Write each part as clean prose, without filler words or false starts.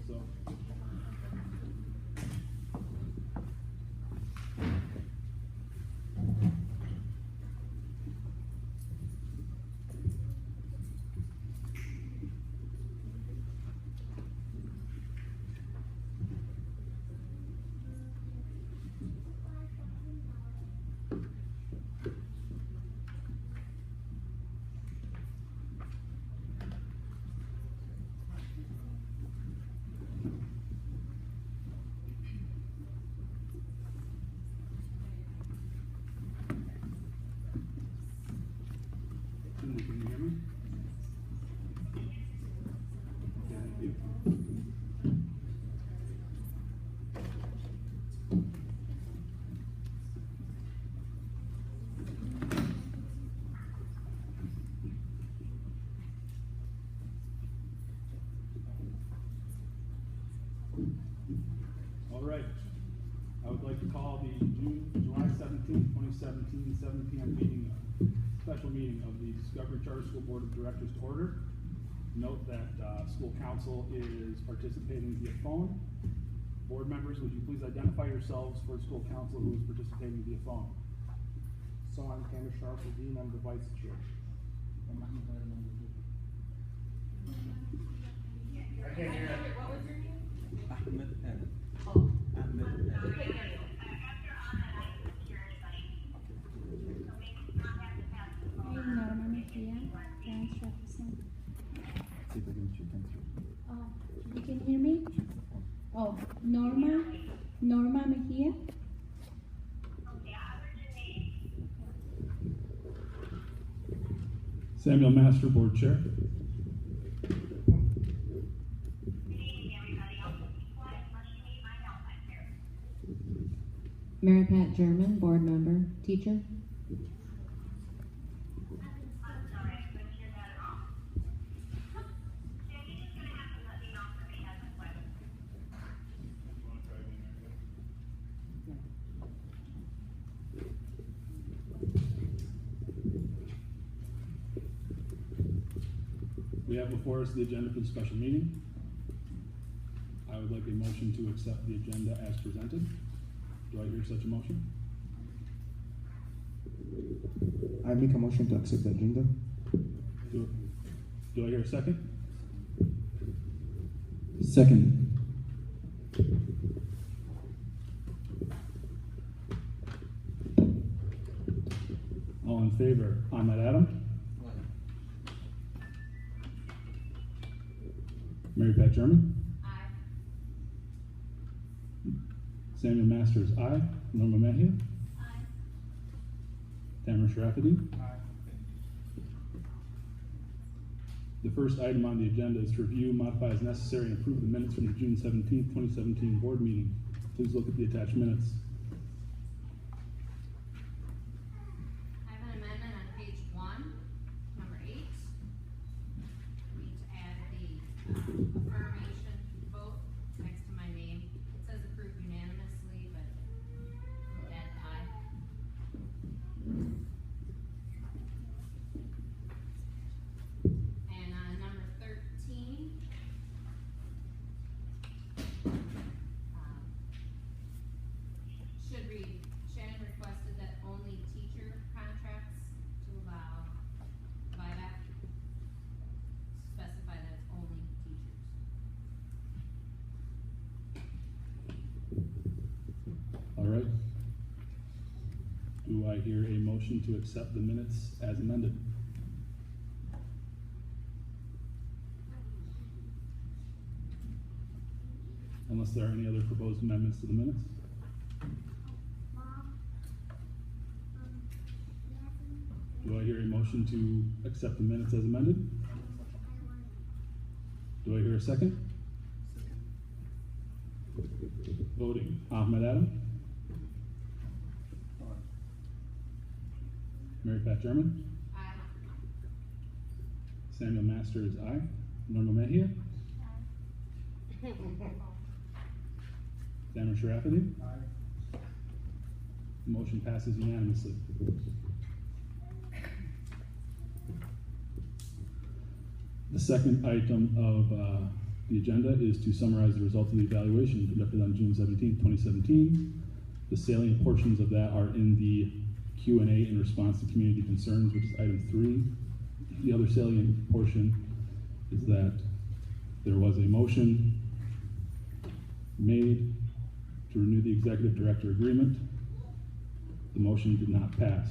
so. Can you hear me? Thank you. All right. I would like to call the July 17th, 2017, 7 p.m. meeting, special meeting of the Discovery Charter School Board of Directors to order. Note that school council is participating via phone. Board members, would you please identify yourselves for school council who is participating via phone? So I'm Cameron Sharfuddin, I'm the vice chair. I can't hear it. What was your name? Ahmed El. Oh. Ahmed El. Okay, there you go. Hey, Norma Mejia, branch representative. See if I can shoot them through. Oh, you can hear me? Oh, Norma Mejia. Samuel Master, Board Chair. Mary Pat German, board member, teacher. We have before us the agenda for the special meeting. I would like a motion to accept the agenda as presented. Do I hear such a motion? I make a motion to accept the agenda. Do I hear a second? Second. All in favor? Ahmed Adam? Mary Pat German? Aye. Samuel Masters, aye. Norma Mejia? Aye. Tamara Sharafadine? Aye. The first item on the agenda is to review, modify as necessary, and approve the minutes from the June 17th, 2017 board meeting. Please look at the attached minutes. I have an amendment on page 1, number 8. We need to add the affirmation vote next to my name. It says approved unanimously, but we'll add aye. And on number 13, should read, Shannon requested that only teacher contracts to allow buyback. Specify that it's only teachers. All right. Do I hear a motion to accept the minutes as amended? Unless there are any other proposed amendments to the minutes? Do I hear a motion to accept the minutes as amended? Do I hear a second? Voting. Ahmed Adam? Mary Pat German? Aye. Samuel Masters, aye. Norma Mejia? Tamara Sharafadine? Aye. Motion passes unanimously. The second item of The agenda is to summarize the results of the evaluation conducted on June 17th, 2017. The salient portions of that are in the Q&A in response to community concerns, which is item 3. The other salient portion is that there was a motion made to renew the executive director agreement. The motion did not pass.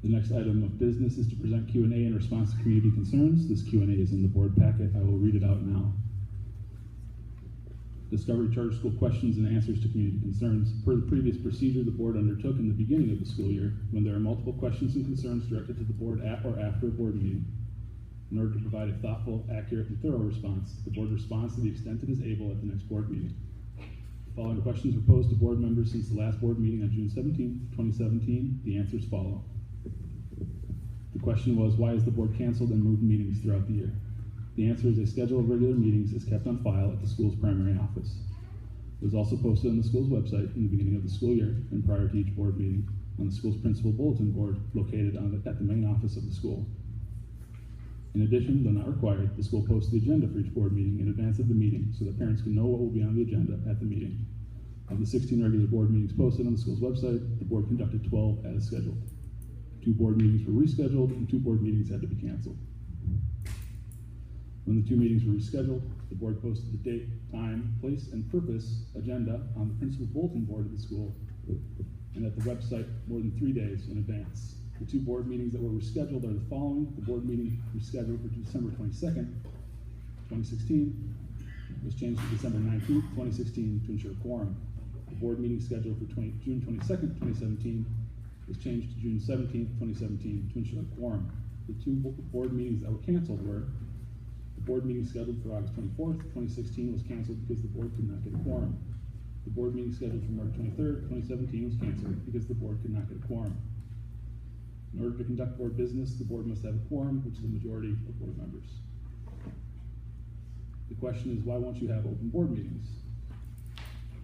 The next item of business is to present Q&A in response to community concerns. This Q&A is in the board packet. I will read it out now. Discovery Charter School questions and answers to community concerns. Per the previous procedure the board undertook in the beginning of the school year, when there are multiple questions and concerns directed to the board at or after a board meeting, in order to provide a thoughtful, accurate, and thorough response, the board responds to the extent it is able at the next board meeting. The following questions were posed to board members since the last board meeting on June 17, 2017. The answers follow. The question was, why is the board canceled and moved meetings throughout the year? The answer is a schedule of regular meetings is kept on file at the school's primary office. It was also posted on the school's website in the beginning of the school year and prior to each board meeting on the school's principal bulletin board located at the main office of the school. In addition, though not required, the school posts the agenda for each board meeting in advance of the meeting so that parents can know what will be on the agenda at the meeting. Of the 16 regular board meetings posted on the school's website, the board conducted 12 as scheduled. 2 board meetings were rescheduled and 2 board meetings had to be canceled. When the 2 meetings were rescheduled, the board posted the date, time, place, and purpose agenda on the principal bulletin board of the school and at the website more than 3 days in advance. The 2 board meetings that were rescheduled are the following. The board meeting rescheduled for December 22nd, 2016 was changed to December 19th, 2016 to ensure quorum. The board meeting scheduled for June 22nd, 2017 was changed to June 17th, 2017 to ensure quorum. The 2 board meetings that were canceled were the board meeting scheduled for August 24th, 2016 was canceled because the board could not get a quorum. The board meeting scheduled for March 23rd, 2017 was canceled because the board could not get a quorum. In order to conduct board business, the board must have a quorum, which is the majority of board members. The question is, why won't you have open board meetings?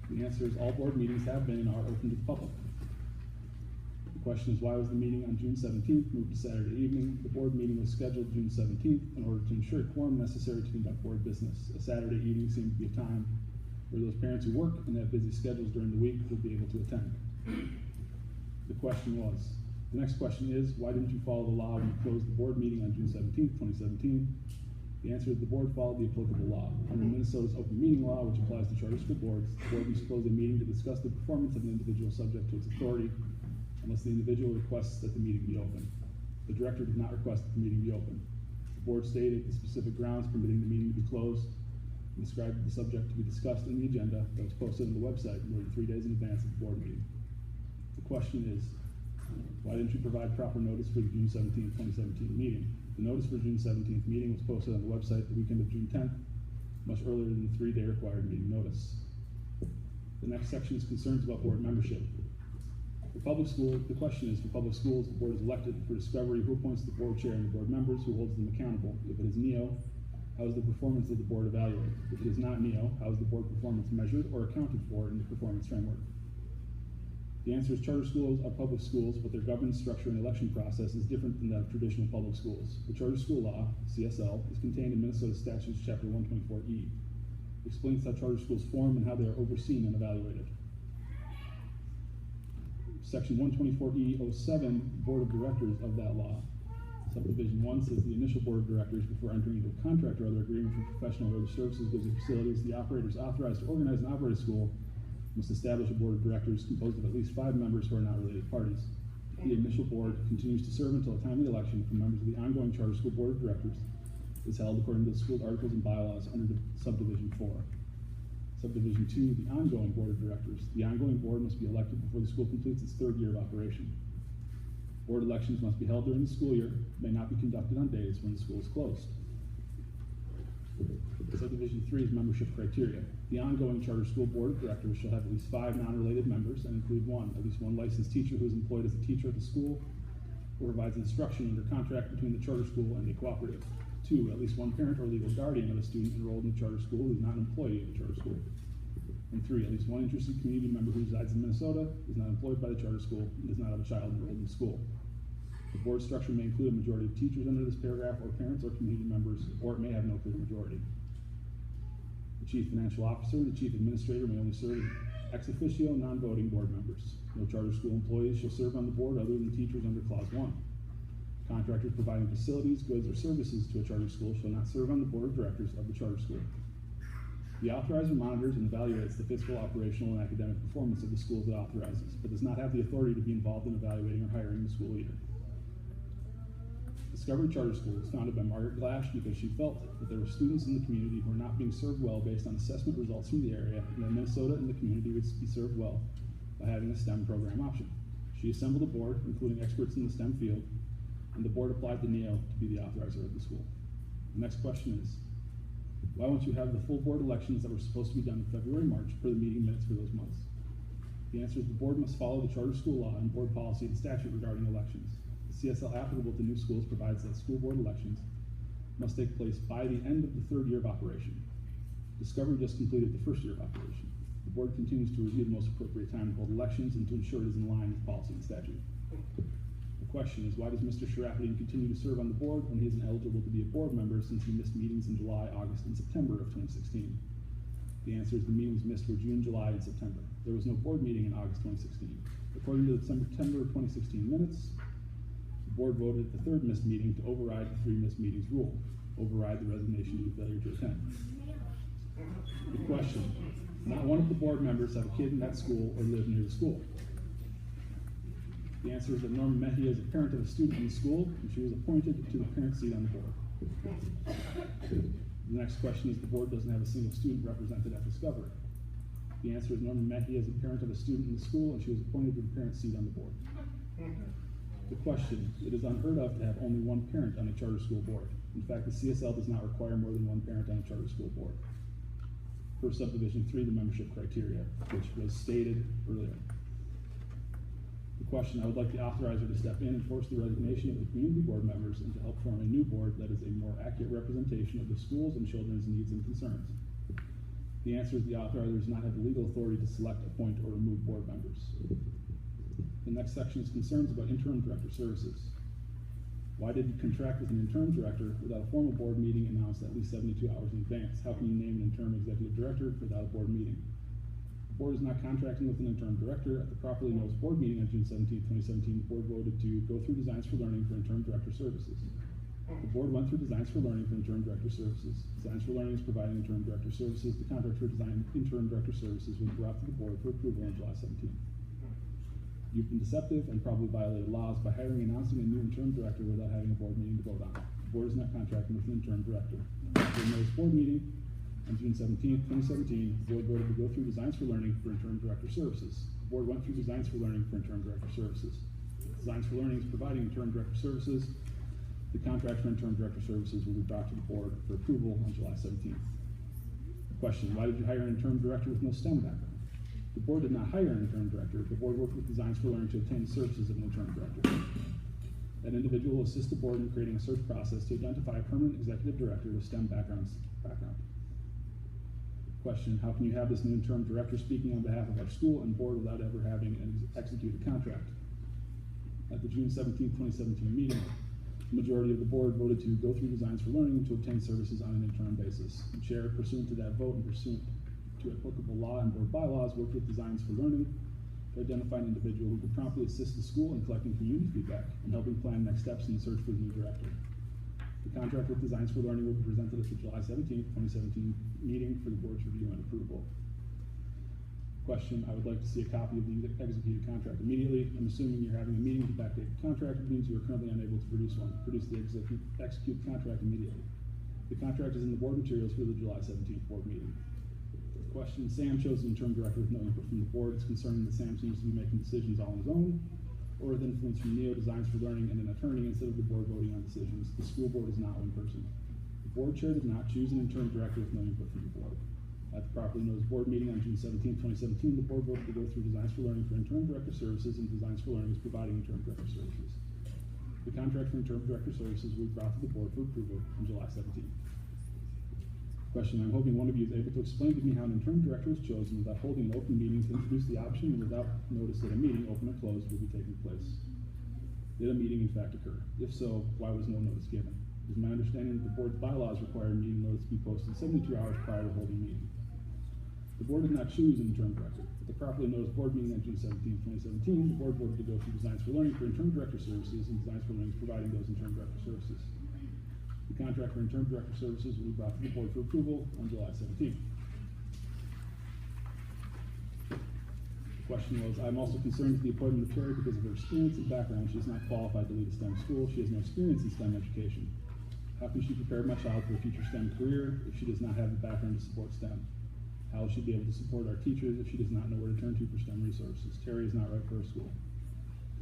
The answer is all board meetings have been and are open to the public. The question is, why was the meeting on June 17th moved to Saturday evening? The board meeting was scheduled June 17th in order to ensure quorum necessary to conduct board business. A Saturday evening seemed to be a time where those parents who work and have busy schedules during the week would be able to attend. The next question is, why didn't you follow the law when you closed the board meeting on June 17th, 2017? The answer is the board followed the applicable law. Under Minnesota's open meeting law, which applies to charter school boards, the board must close a meeting to discuss the performance of an individual subject to its authority unless the individual requests that the meeting be open. The director did not request that the meeting be open. The board stated the specific grounds permitting the meeting to be closed and described the subject to be discussed in the agenda that was posted on the website more than 3 days in advance of the board meeting. The question is, why didn't you provide proper notice for the June 17th, 2017 meeting? The notice for June 17th meeting was posted on the website the weekend of June 10th, much earlier than the 3-day required meeting notice. The next section is concerns about board membership. The question is, for public schools, the board is elected. For Discovery, who appoints the board chair and the board members, who holds them accountable? If it is NEO, how is the performance of the board evaluated? If it is not NEO, how is the board performance measured or accounted for in the performance framework? The answer is charter schools are public schools, but their governance structure and election process is different than that of traditional public schools. The Charter School Law, CSL, is contained in Minnesota Statutes Chapter 124E. It explains how charter schools form and how they are overseen and evaluated. Section 124E07, Board of Directors of that law. Subdivision 1 says the initial board of directors, before entering into a contract or other agreement for professional or other services, goods, or facilities, the operator is authorized to organize and operate a school, must establish a board of directors composed of at least 5 members who are not related parties. The initial board continues to serve until a timely election from members of the ongoing charter school board of directors is held according to the school articles and bylaws under Subdivision 4. Subdivision 2, the ongoing board of directors. The ongoing board must be elected before the school completes its 3rd year of operation. Board elections must be held during the school year, may not be conducted on days when the school is closed. Subdivision 3 is membership criteria. The ongoing charter school board of directors shall have at least 5 non-related members and include at least one licensed teacher who is employed as a teacher at the school or provides instruction under contract between the charter school and the cooperative. 2, at least one parent or legal guardian of a student enrolled in the charter school who is not an employee of the charter school. And 3, at least one interested community member who resides in Minnesota, is not employed by the charter school, and does not have a child enrolled in the school. The board structure may include a majority of teachers under this paragraph, or parents or community members, or it may have no clear majority. The chief financial officer and the chief administrator may only serve as ex officio, non-voting board members. No charter school employees shall serve on the board other than teachers under Clause 1. Contractors providing facilities, goods, or services to a charter school shall not serve on the board of directors of the charter school. The authorizer monitors and evaluates the fiscal, operational, and academic performance of the schools it authorizes, but does not have the authority to be involved in evaluating or hiring the school leader. Discovery Charter School was founded by Margaret Glash because she felt that there were students in the community who were not being served well based on assessment results from the area, and that Minnesota and the community would be served well by having a STEM program option. She assembled a board, including experts in the STEM field, and the board applied to NEO to be the authorizer of the school. The next question is, why won't you have the full board elections that were supposed to be done in February, March, per the meeting minutes for those months? The answer is the board must follow the charter school law and board policy and statute regarding elections. The CSL applicable to new schools provides that school board elections must take place by the end of the 3rd year of operation. Discovery just completed the 1st year of operation. The board continues to review the most appropriate time to hold elections and to ensure it is in line with policy and statute. The question is, why does Mr. Sharafidin continue to serve on the board when he isn't eligible to be a board member since he missed meetings in July, August, and September of 2016? The answer is the meetings missed were June, July, and September. There was no board meeting in August 2016. According to the September 2016 minutes, the board voted at the 3rd missed meeting to override the 3 missed meetings rule, override the resignation due to failure to attend. The question, not one of the board members have a kid in that school or live near the school. The answer is that Norma Mejia is a parent of a student in the school, and she was appointed to the parent seat on the board. The next question is, the board doesn't have a single student represented at Discovery. The answer is Norma Mejia is a parent of a student in the school, and she was appointed to the parent seat on the board. The question, it is unheard of to have only one parent on a charter school board. In fact, the CSL does not require more than one parent on a charter school board. Per subdivision 3, the membership criteria, which was stated earlier. The question, I would like the authorizer to step in and force the resignation of the community board members and to help form a new board that is a more accurate representation of the schools and children's needs and concerns. The answer is the authorizer does not have the legal authority to select, appoint, or remove board members. The next section is concerns about interim director services. Why did you contract with an interim director without a formal board meeting announced at least 72 hours in advance? How can you name an interim executive director without a board meeting? The board is not contracting with an interim director. At the properly noticed board meeting on June 17, 2017, the board voted to go through designs for learning for interim director services. The board went through designs for learning for interim director services. Designs for learning is providing interim director services. The contract for design interim director services was brought to the board for approval on July 17th. You've been deceptive and probably violated laws by hiring and announcing a new interim director without having a board meeting to vote on. The board is not contracting with an interim director. After the notice board meeting on June 17, 2017, the board voted to go through designs for learning for interim director services. The board went through designs for learning for interim director services. Designs for learning is providing interim director services. The contract for interim director services will be brought to the board for approval on July 17th. Question, why did you hire an interim director with no STEM background? The board did not hire an interim director. The board worked with Designs for Learning to obtain the services of an interim director. That individual will assist the board in creating a search process to identify a permanent executive director with STEM background. Question, how can you have this new interim director speaking on behalf of our school and board without ever having an executed contract? At the June 17, 2017 meeting, the majority of the board voted to go through Designs for Learning to obtain services on an interim basis. The chair, pursuant to that vote and pursuant to applicable law and board bylaws, worked with Designs for Learning to identify an individual who could promptly assist the school in collecting community feedback and helping plan next steps in the search for the new director. The contract with Designs for Learning will be presented at the July 17, 2017 meeting for the board's review and approval. Question, I would like to see a copy of the executed contract immediately. I'm assuming you're having a meeting to backdate the contract. It means you are currently unable to produce one. Produce the executed contract immediately. The contract is in the board materials for the July 17th board meeting. Question, Sam chose an interim director with no input from the board. It's concerning that Sam seems to be making decisions all on his own, or with influence from NEO, Designs for Learning, and an attorney instead of the board voting on decisions. The school board is not one person. The board chair did not choose an interim director with no input from the board. At the properly noticed board meeting on June 17, 2017, the board voted to go through Designs for Learning for interim director services, and Designs for Learning is providing interim director services. The contract for interim director services will be brought to the board for approval on July 17th. Question, I'm hoping one of you is able to explain to me how an interim director was chosen without holding an open meeting to introduce the option and without notice that a meeting, open or closed, will be taking place. Did a meeting in fact occur? If so, why was no notice given? It is my understanding that the board's bylaws require a meeting notice to be posted 72 hours prior to holding a meeting. The board did not choose an interim director. At the properly noticed board meeting on June 17, 2017, the board voted to go through Designs for Learning for interim director services, and Designs for Learning is providing those interim director services. The contract for interim director services will be brought to the board for approval on July 17th. The question was, I'm also concerned with the appointment of Terry because of her experience and background. She is not qualified to lead a STEM school. She has no experience in STEM education. How can she prepare my child for a future STEM career if she does not have the background to support STEM? How will she be able to support our teachers if she does not know where to turn to for STEM resources? Terry is not right for her school.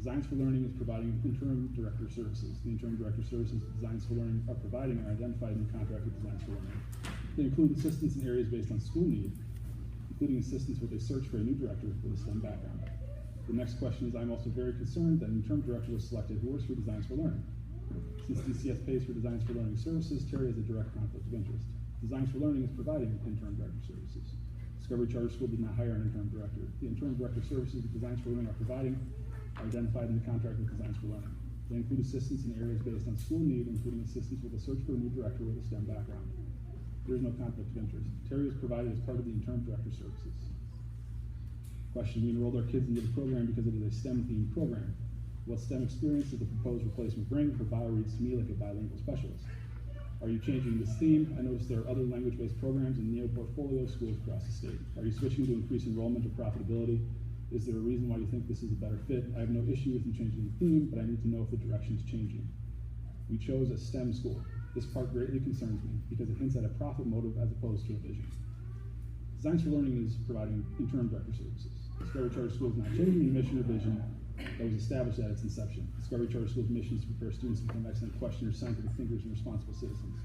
Designs for Learning is providing interim director services. The interim director services that Designs for Learning are providing are identified in the contract with Designs for Learning. They include assistance in areas based on school need, including assistance with a search for a new director with a STEM background. The next question is, I'm also very concerned that an interim director was selected who works for Designs for Learning. Since DCS pays for Designs for Learning services, Terry has a direct conflict of interest. Designs for Learning is providing interim director services. Discovery Charter School did not hire an interim director. The interim director services that Designs for Learning are providing are identified in the contract with Designs for Learning. They include assistance in areas based on school need, including assistance with a search for a new director with a STEM background. There is no conflict of interest. Terry is provided as part of the interim director services. Question, we enrolled our kids into the program because it is a STEM-themed program. What STEM experience does the proposed replacement bring? Her bio reads to me like a bilingual specialist. Are you changing this theme? I noticed there are other language-based programs in NEO portfolio schools across the state. Are you switching to increase enrollment or profitability? Is there a reason why you think this is a better fit? I have no issue with you changing the theme, but I need to know if the direction is changing. We chose a STEM school. This part greatly concerns me because it hints at a profit motive as opposed to a vision. Designs for Learning is providing interim director services. Discovery Charter School is not changing the mission or vision that was established at its inception. Discovery Charter School's mission is to prepare students to become excellent questioners, scientific thinkers, and responsible citizens.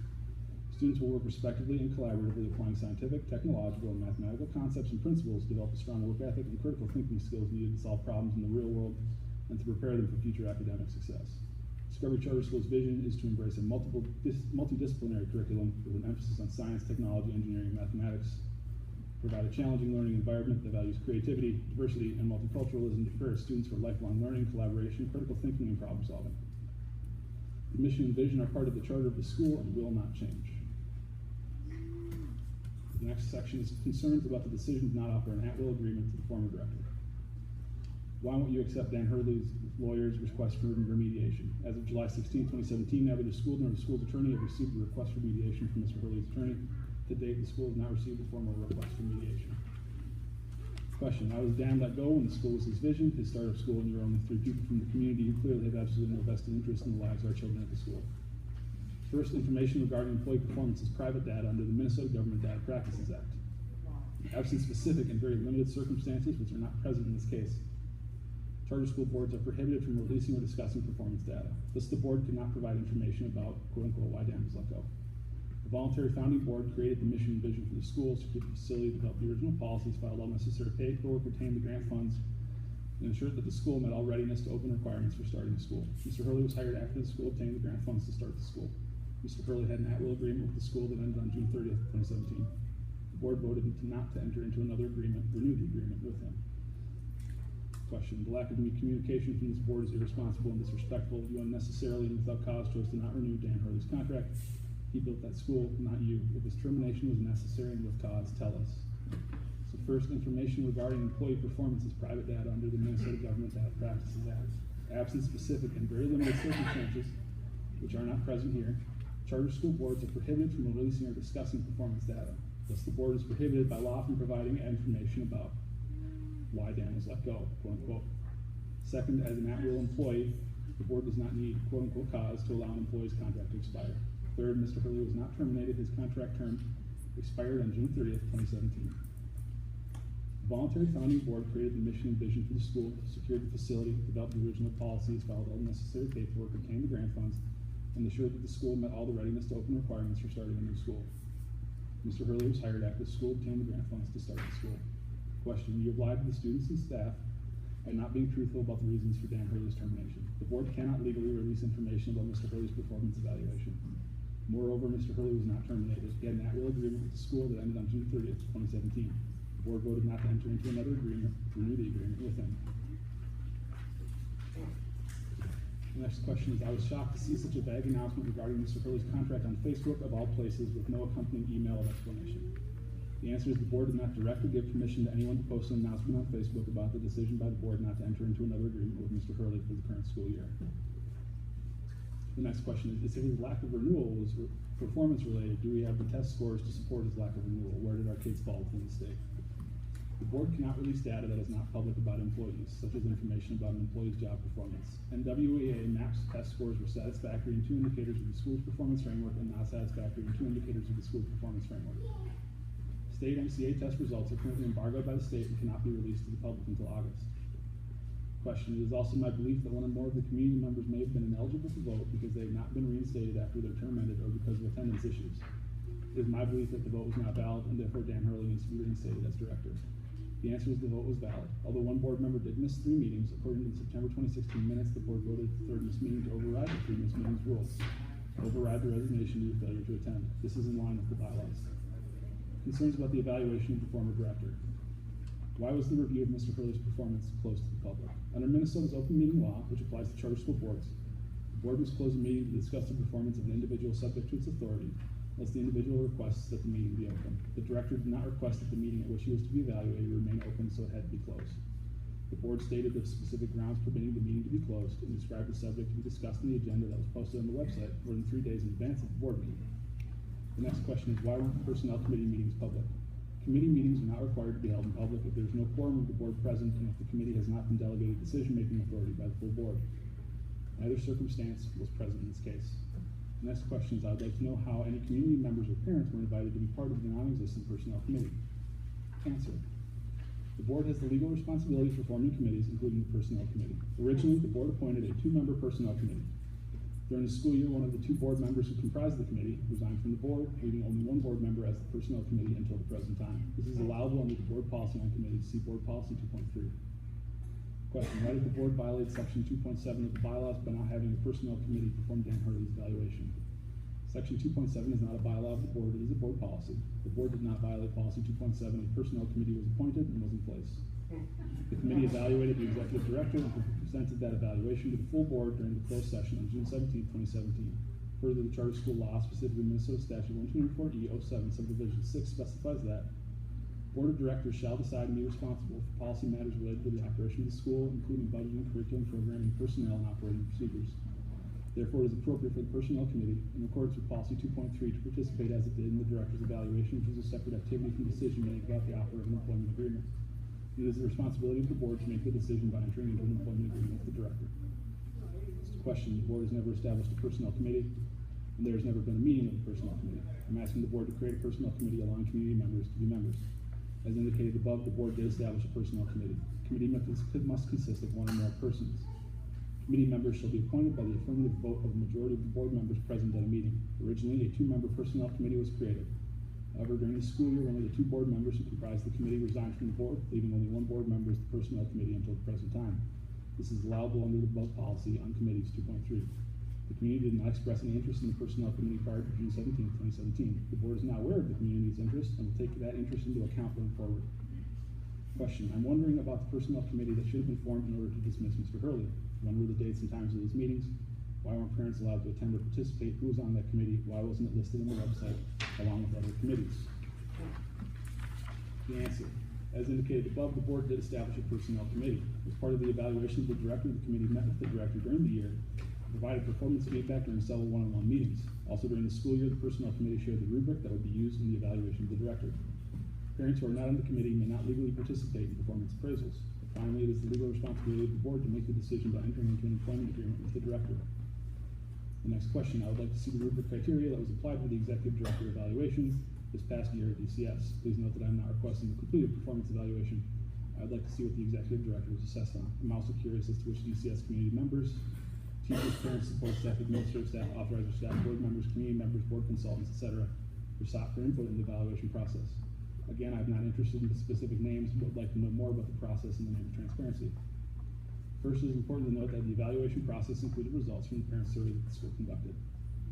Students will work respectively and collaboratively, applying scientific, technological, and mathematical concepts and principles to develop a strong work ethic and critical thinking skills needed to solve problems in the real world and to prepare them for future academic success. Discovery Charter School's vision is to embrace a multidisciplinary curriculum with an emphasis on science, technology, engineering, and mathematics, provide a challenging learning environment that values creativity, diversity, and multiculturalism to prepare students for lifelong learning, collaboration, critical thinking, and problem solving. The mission and vision are part of the charter of the school and will not change. The next section is concerns about the decision to not offer an at-will agreement to the former director. Why won't you accept Dan Hurley's lawyer's request for remediation? As of July 16, 2017, neither the school nor the school's attorney have received a request for mediation from Mr. Hurley's attorney. To date, the school has not received a formal request for mediation. Question, how was Dan let go when the school was his vision, his startup school, and you're only 3 people from the community who clearly have absolutely no vested interest in the lives of our children at the school? First, information regarding employee performance is private data under the Minnesota Government Data Practices Act. Absent specific and very limited circumstances, which are not present in this case, charter school boards are prohibited from releasing or discussing performance data. Thus, the board could not provide information about, quote-unquote, why Dan was let go. The voluntary founding board created the mission and vision for the school, secured the facility, developed the original policies, filed all necessary paperwork, retained the grant funds, and ensured that the school met all readiness to open requirements for starting the school. Mr. Hurley was hired after the school obtained the grant funds to start the school. Mr. Hurley had an at-will agreement with the school that ended on June 30th, 2017. The board voted not to enter into another agreement, renew the agreement with him. Question, the lack of communication from this board is irresponsible and disrespectful. You unnecessarily and without cause chose to not renew Dan Hurley's contract. He built that school, not you. If his termination was necessary and with cause, tell us. So first, information regarding employee performance is private data under the Minnesota Government Data Practices Act. Absent specific and very limited circumstances, which are not present here, charter school boards are prohibited from releasing or discussing performance data. Thus, the board is prohibited by law from providing information about why Dan was let go, quote unquote. Second, as an at-will employee, the board does not need, quote unquote, cause to allow an employee's contract to expire. Third, Mr. Hurley was not terminated. His contract term expired on June 30th, 2017. The voluntary founding board created the mission and vision for the school, secured the facility, developed the original policies, filed all necessary paperwork, obtained the grant funds, and ensured that the school met all the readiness to open requirements for starting a new school. Mr. Hurley was hired after the school obtained the grant funds to start the school. Question, you have lied to the students and staff by not being truthful about the reasons for Dan Hurley's termination. The board cannot legally release information about Mr. Hurley's performance evaluation. Moreover, Mr. Hurley was not terminated. He had an at-will agreement with the school that ended on June 30th, 2017. The board voted not to enter into another agreement, to renew the agreement with him. The next question is, I was shocked to see such a vague announcement regarding Mr. Hurley's contract on Facebook of all places with no accompanying email of explanation. The answer is the board did not directly give permission to anyone to post an announcement on Facebook about the decision by the board not to enter into another agreement with Mr. Hurley for the current school year. The next question is if his lack of renewal was performance related, do we have the test scores to support his lack of renewal? Where did our kids fall within the state? The board cannot release data that is not public about employees, such as information about an employee's job performance. NWEA maps test scores were satisfactory in 2 indicators of the school's performance framework and not satisfactory in 2 indicators of the school's performance framework. State MCA test results are currently embargoed by the state and cannot be released to the public until August. Question, it is also my belief that one or more of the community members may have been ineligible to vote because they have not been reinstated after their term ended or because of attendance issues. It is my belief that the vote was not valid and therefore Dan Hurley needs to be reinstated as director. The answer is the vote was valid. Although one board member did miss 3 meetings, according to the September 2016 minutes, the board voted the third missed meeting to override the 3 missed meetings rules. Override the resignation due to failure to attend. This is in line with the bylaws. Concerns about the evaluation of the former director. Why was the review of Mr. Hurley's performance closed to the public? Under Minnesota's open meeting law, which applies to charter school boards, the board must close a meeting to discuss the performance of an individual subject to its authority, unless the individual requests that the meeting be open. The director did not request that the meeting at which he was to be evaluated remain open, so it had to be closed. The board stated the specific grounds permitting the meeting to be closed and described the subject to be discussed in the agenda that was posted on the website more than 3 days in advance of the board meeting. The next question is, why weren't the personnel committee meetings public? Committee meetings are not required to be held in public if there is no quorum of the board present and if the committee has not been delegated decision-making authority by the full board. Neither circumstance was present in this case. The next question is, I would like to know how any community members or parents were invited to be part of the non-existent personnel committee. Answer. The board has the legal responsibility for forming committees, including the personnel committee. Originally, the board appointed a 2-member personnel committee. During the school year, one of the 2 board members who comprised the committee resigned from the board, leaving only 1 board member as the personnel committee until the present time. This is allowable under the board policy on committees. See board policy 2.3. Question, why did the board violate section 2.7 of the bylaws by not having a personnel committee perform Dan Hurley's evaluation? Section 2.7 is not a bylaw of the board, it is a board policy. The board did not violate policy 2.7. A personnel committee was appointed and was in place. The committee evaluated the executive director and presented that evaluation to the full board during the closed session on June 17, 2017. Further, the charter school law, specifically Minnesota Statute 124E07 subdivision 6, specifies that board of directors shall decide and be responsible for policy matters related to the operation of the school, including budgeting, curriculum, programming, personnel, and operating procedures. Therefore, it is appropriate for the personnel committee, in accordance with policy 2.3, to participate as it did in the director's evaluation, which is a separate activity from decision-making about the offer of an employment agreement. It is the responsibility of the board to make the decision by entering into an employment agreement with the director. It's a question. The board has never established a personnel committee, and there has never been a meeting of the personnel committee. I'm asking the board to create a personnel committee allowing community members to be members. As indicated above, the board did establish a personnel committee. Committee members must consist of 1 or more persons. Committee members shall be appointed by the affirmative vote of the majority of the board members present at a meeting. Originally, a 2-member personnel committee was created. However, during the school year, one of the 2 board members who comprised the committee resigned from the board, leaving only 1 board member as the personnel committee until the present time. This is allowable under the above policy on committees 2.3. The community did not express any interest in the personnel committee prior to June 17, 2017. The board is now aware of the community's interest and will take that interest into account going forward. Question, I'm wondering about the personnel committee that should have been formed in order to dismiss Mr. Hurley. When were the dates and times of these meetings? Why weren't parents allowed to attend or participate? Who was on that committee? Why wasn't it listed on the website along with other committees? The answer. As indicated above, the board did establish a personnel committee. As part of the evaluation of the director, the committee met with the director during the year, provided performance feedback during several one-on-one meetings. Also during the school year, the personnel committee shared the rubric that would be used in the evaluation of the director. Parents who are not on the committee may not legally participate in performance appraisals. Finally, it is the legal responsibility of the board to make the decision by entering into an employment agreement with the director. The next question, I would like to see the rubric criteria that was applied for the executive director evaluation this past year at DCS. Please note that I am not requesting the completed performance evaluation. I would like to see what the executive director was assessed on. I'm also curious as to which DCS community members, teachers, parents, support staff, administrative staff, authorizer staff, board members, community members, board consultants, etc., were sought for input in the evaluation process. Again, I'm not interested in the specific names, but would like to know more about the process in the name of transparency. First, it is important to note that the evaluation process included results from the parent survey that the school conducted.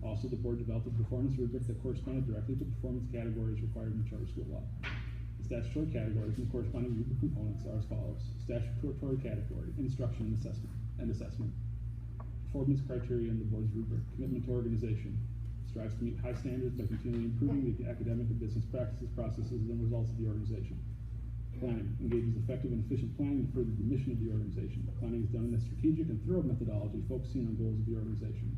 Also, the board developed a performance rubric that corresponded directly to performance categories required in charter school law. The statutory categories and corresponding rubric components are as follows. Statutory category, instruction and assessment. Performance criteria in the board's rubric. Commitment to organization. Strives to meet high standards by continually improving the academic and business practices, processes, and results of the organization. Planning. Engages effective and efficient planning to further the mission of the organization. Planning is done in a strategic and thorough methodology focusing on goals of the organization.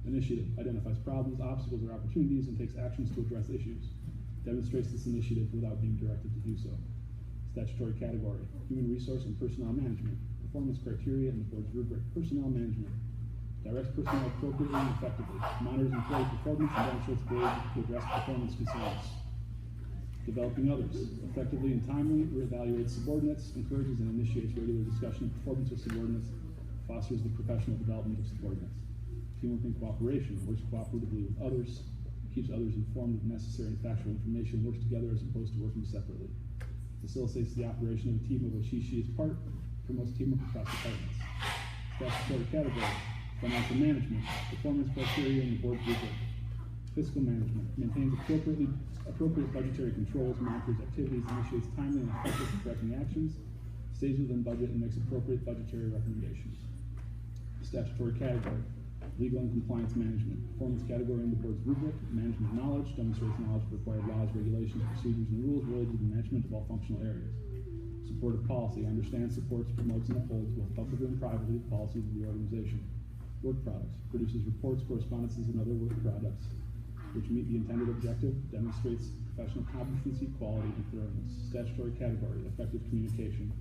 Initiative. Identifies problems, obstacles, or opportunities and takes actions to address issues. Demonstrates this initiative without being directed to do so. Statutory category. Human resource and personnel management. Performance criteria in the board's rubric. Personnel management. Directs personnel appropriately and effectively. Monitors employee performance and demonstrates ability to address performance concerns. Developing others. Effectively and timely reevaluates subordinates, encourages and initiates regular discussion of performance of subordinates, fosters the professional development of subordinates. Teamwork and cooperation. Works cooperatively with others, keeps others informed of necessary and factual information, works together as opposed to working separately. Facilitates the operation of a team of which she is part, promotes teamwork across departments. Statutory category. Financial management, performance criteria in the board rubric. Fiscal management, maintains appropriate budgetary controls, monitors activities, initiates timely and effective correcting actions, stays within budget, and makes appropriate budgetary recommendations. Statutory category, legal and compliance management, performance category in the board's rubric. Management knowledge, demonstrates knowledge of required laws, regulations, procedures, and rules related to the management of all functional areas. Supportive policy, understands, supports, promotes, and upholds both publicly and privately the policies of the organization. Work products, produces reports, correspondences, and other work products which meet the intended objective, demonstrates professional competency, quality, and thoroughness. Statutory category, effective communication.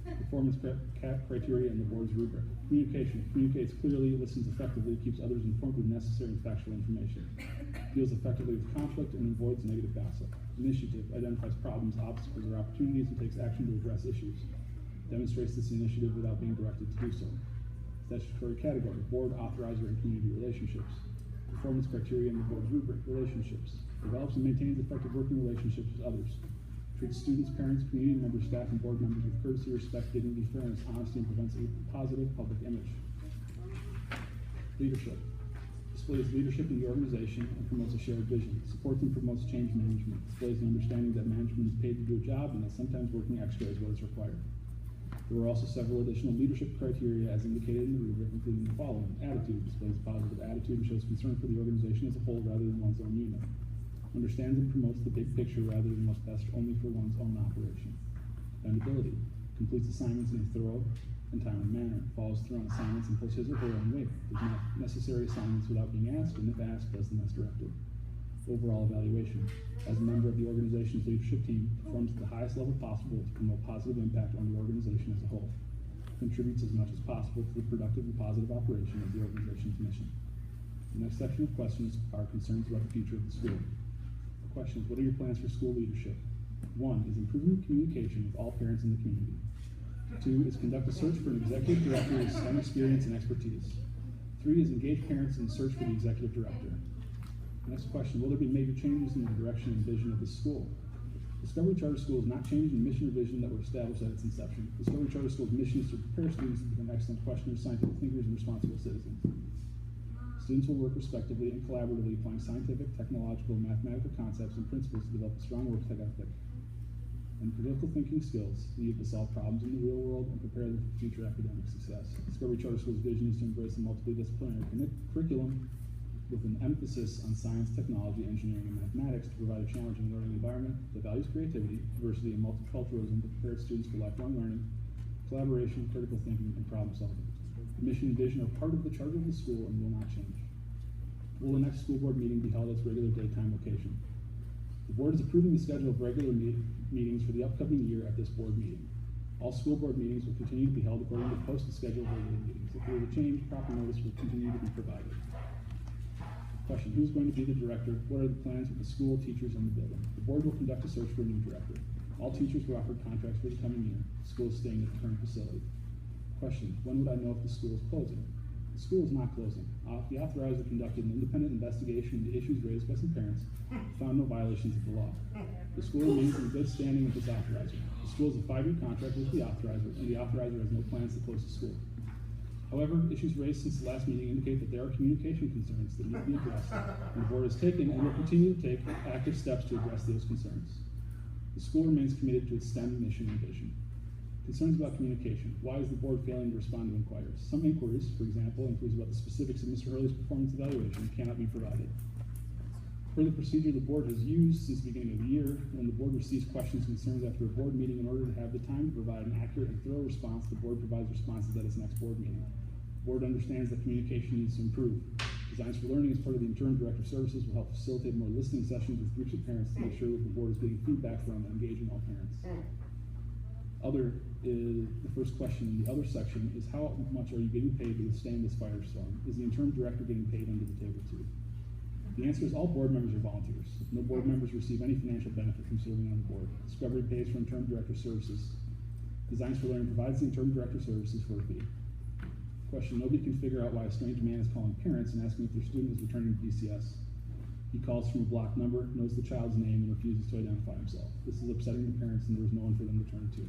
Performance criteria in the board's rubric. Communication, communicates clearly, listens effectively, keeps others informed with necessary and factual information. Deals effectively with conflict and avoids negative gossip. Initiative, identifies problems, obstacles, or opportunities and takes action to address issues. Demonstrates this initiative without being directed to do so. Statutory category, board, authorizer, and community relationships. Performance criteria in the board's rubric, relationships. Develops and maintains effective working relationships with others. Treats students, parents, community members, staff, and board members with courtesy, respect, dignity, fairness, honesty, and prevents a positive public image. Leadership. Displays leadership in the organization and promotes a shared vision. Supports and promotes change management. Displays an understanding that management is paid to do a job and that sometimes working extra is what is required. There were also several additional leadership criteria as indicated in the rubric, including the following. Attitude, displays a positive attitude and shows concern for the organization as a whole rather than one's own unit. Understands and promotes the big picture rather than what's best only for one's own operation. Dependability, completes assignments in a thorough and timely manner, follows through on assignments and puts his or her own weight, does not necessary assignments without being asked, and if asked, does them as directed. Overall evaluation. As a member of the organization's leadership team, performs at the highest level possible to promote positive impact on the organization as a whole. Contributes as much as possible to the productive and positive operation of the organization's mission. The next section of questions are concerns about the future of the school. Questions: what are your plans for school leadership? 1 is improving communication with all parents in the community. 2 is conduct a search for an executive director with STEM experience and expertise. 3 is engage parents in search for the executive director. Next question: will there be major changes in the direction and vision of the school? Discovery Charter School is not changing the mission or vision that were established at its inception. Discovery Charter School's mission is to prepare students to become excellent questioners, scientific thinkers, and responsible citizens. Students will work respectively and collaboratively applying scientific, technological, and mathematical concepts and principles to develop a strong work ethic and critical thinking skills needed to solve problems in the real world and prepare them for future academic success. Discovery Charter School's vision is to embrace a multidisciplinary curriculum with an emphasis on science, technology, engineering, and mathematics to provide a challenging learning environment that values creativity, diversity, and multiculturalism to prepare students for lifelong learning, collaboration, critical thinking, and problem solving. The mission and vision are part of the charter of the school and will not change. Will the next school board meeting be held at its regular daytime location? The board is approving the schedule of regular meetings for the upcoming year at this board meeting. All school board meetings will continue to be held according to the posted schedule of regular meetings. If there is a change, proper notice will continue to be provided. Question: who's going to be the director? What are the plans with the school, teachers, and the building? The board will conduct a search for a new director. All teachers were offered contracts for the coming year. The school is staying at the current facility. Question: when would I know if the school is closing? The school is not closing. The authorizer conducted an independent investigation into issues raised by some parents and found no violations of the law. The school remains in good standing with its authorizer. The school has a 5-year contract with the authorizer, and the authorizer has no plans to close the school. However, issues raised since the last meeting indicate that there are communication concerns that need to be addressed, and the board has taken and will continue to take active steps to address those concerns. The school remains committed to its STEM mission and vision. Concerns about communication. Why is the board failing to respond to inquiries? Some inquiries, for example, inquiries about the specifics of Mr. Hurley's performance evaluation cannot be provided. Per the procedure the board has used since the beginning of the year, when the board receives questions and concerns after a board meeting, in order to have the time to provide an accurate and thorough response, the board provides responses at its next board meeting. The board understands that communication needs to improve. Designs for Learning, as part of the interim director services, will help facilitate more listening sessions with groups of parents to make sure that the board is getting feedback from and engaging all parents. Other is the first question in the other section is, how much are you getting paid to withstand this firestorm? Is the interim director getting paid under the table too? The answer is all board members are volunteers. No board members receive any financial benefit from serving on the board. Discovery pays for interim director services. Designs for Learning provides the interim director services for a fee. Question: nobody can figure out why a strange man is calling parents and asking if their student is returning to DCS. He calls from a blocked number, knows the child's name, and refuses to identify himself. This is upsetting the parents, and there is no one for them to turn to.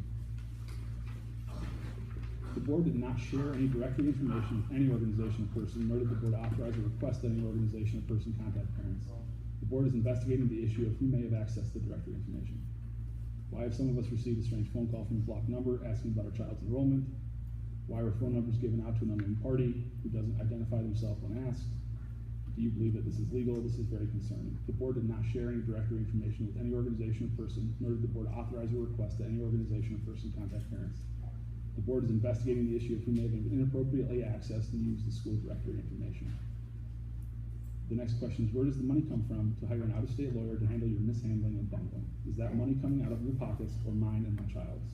The board did not share any directory information with any organization or person, nor did the board authorize or request that any organization or person contact parents. The board is investigating the issue of who may have accessed the directory information. Why have some of us received a strange phone call from a blocked number asking about our child's enrollment? Why were phone numbers given out to an unknown party who doesn't identify themselves when asked? Do you believe that this is legal? This is very concerning. The board did not share any directory information with any organization or person, nor did the board authorize or request that any organization or person contact parents. The board is investigating the issue of who may have inappropriately accessed and used the school directory information. The next question is, where does the money come from to hire an out-of-state lawyer to handle your mishandling and bungling? Is that money coming out of your pockets or mine and my child's?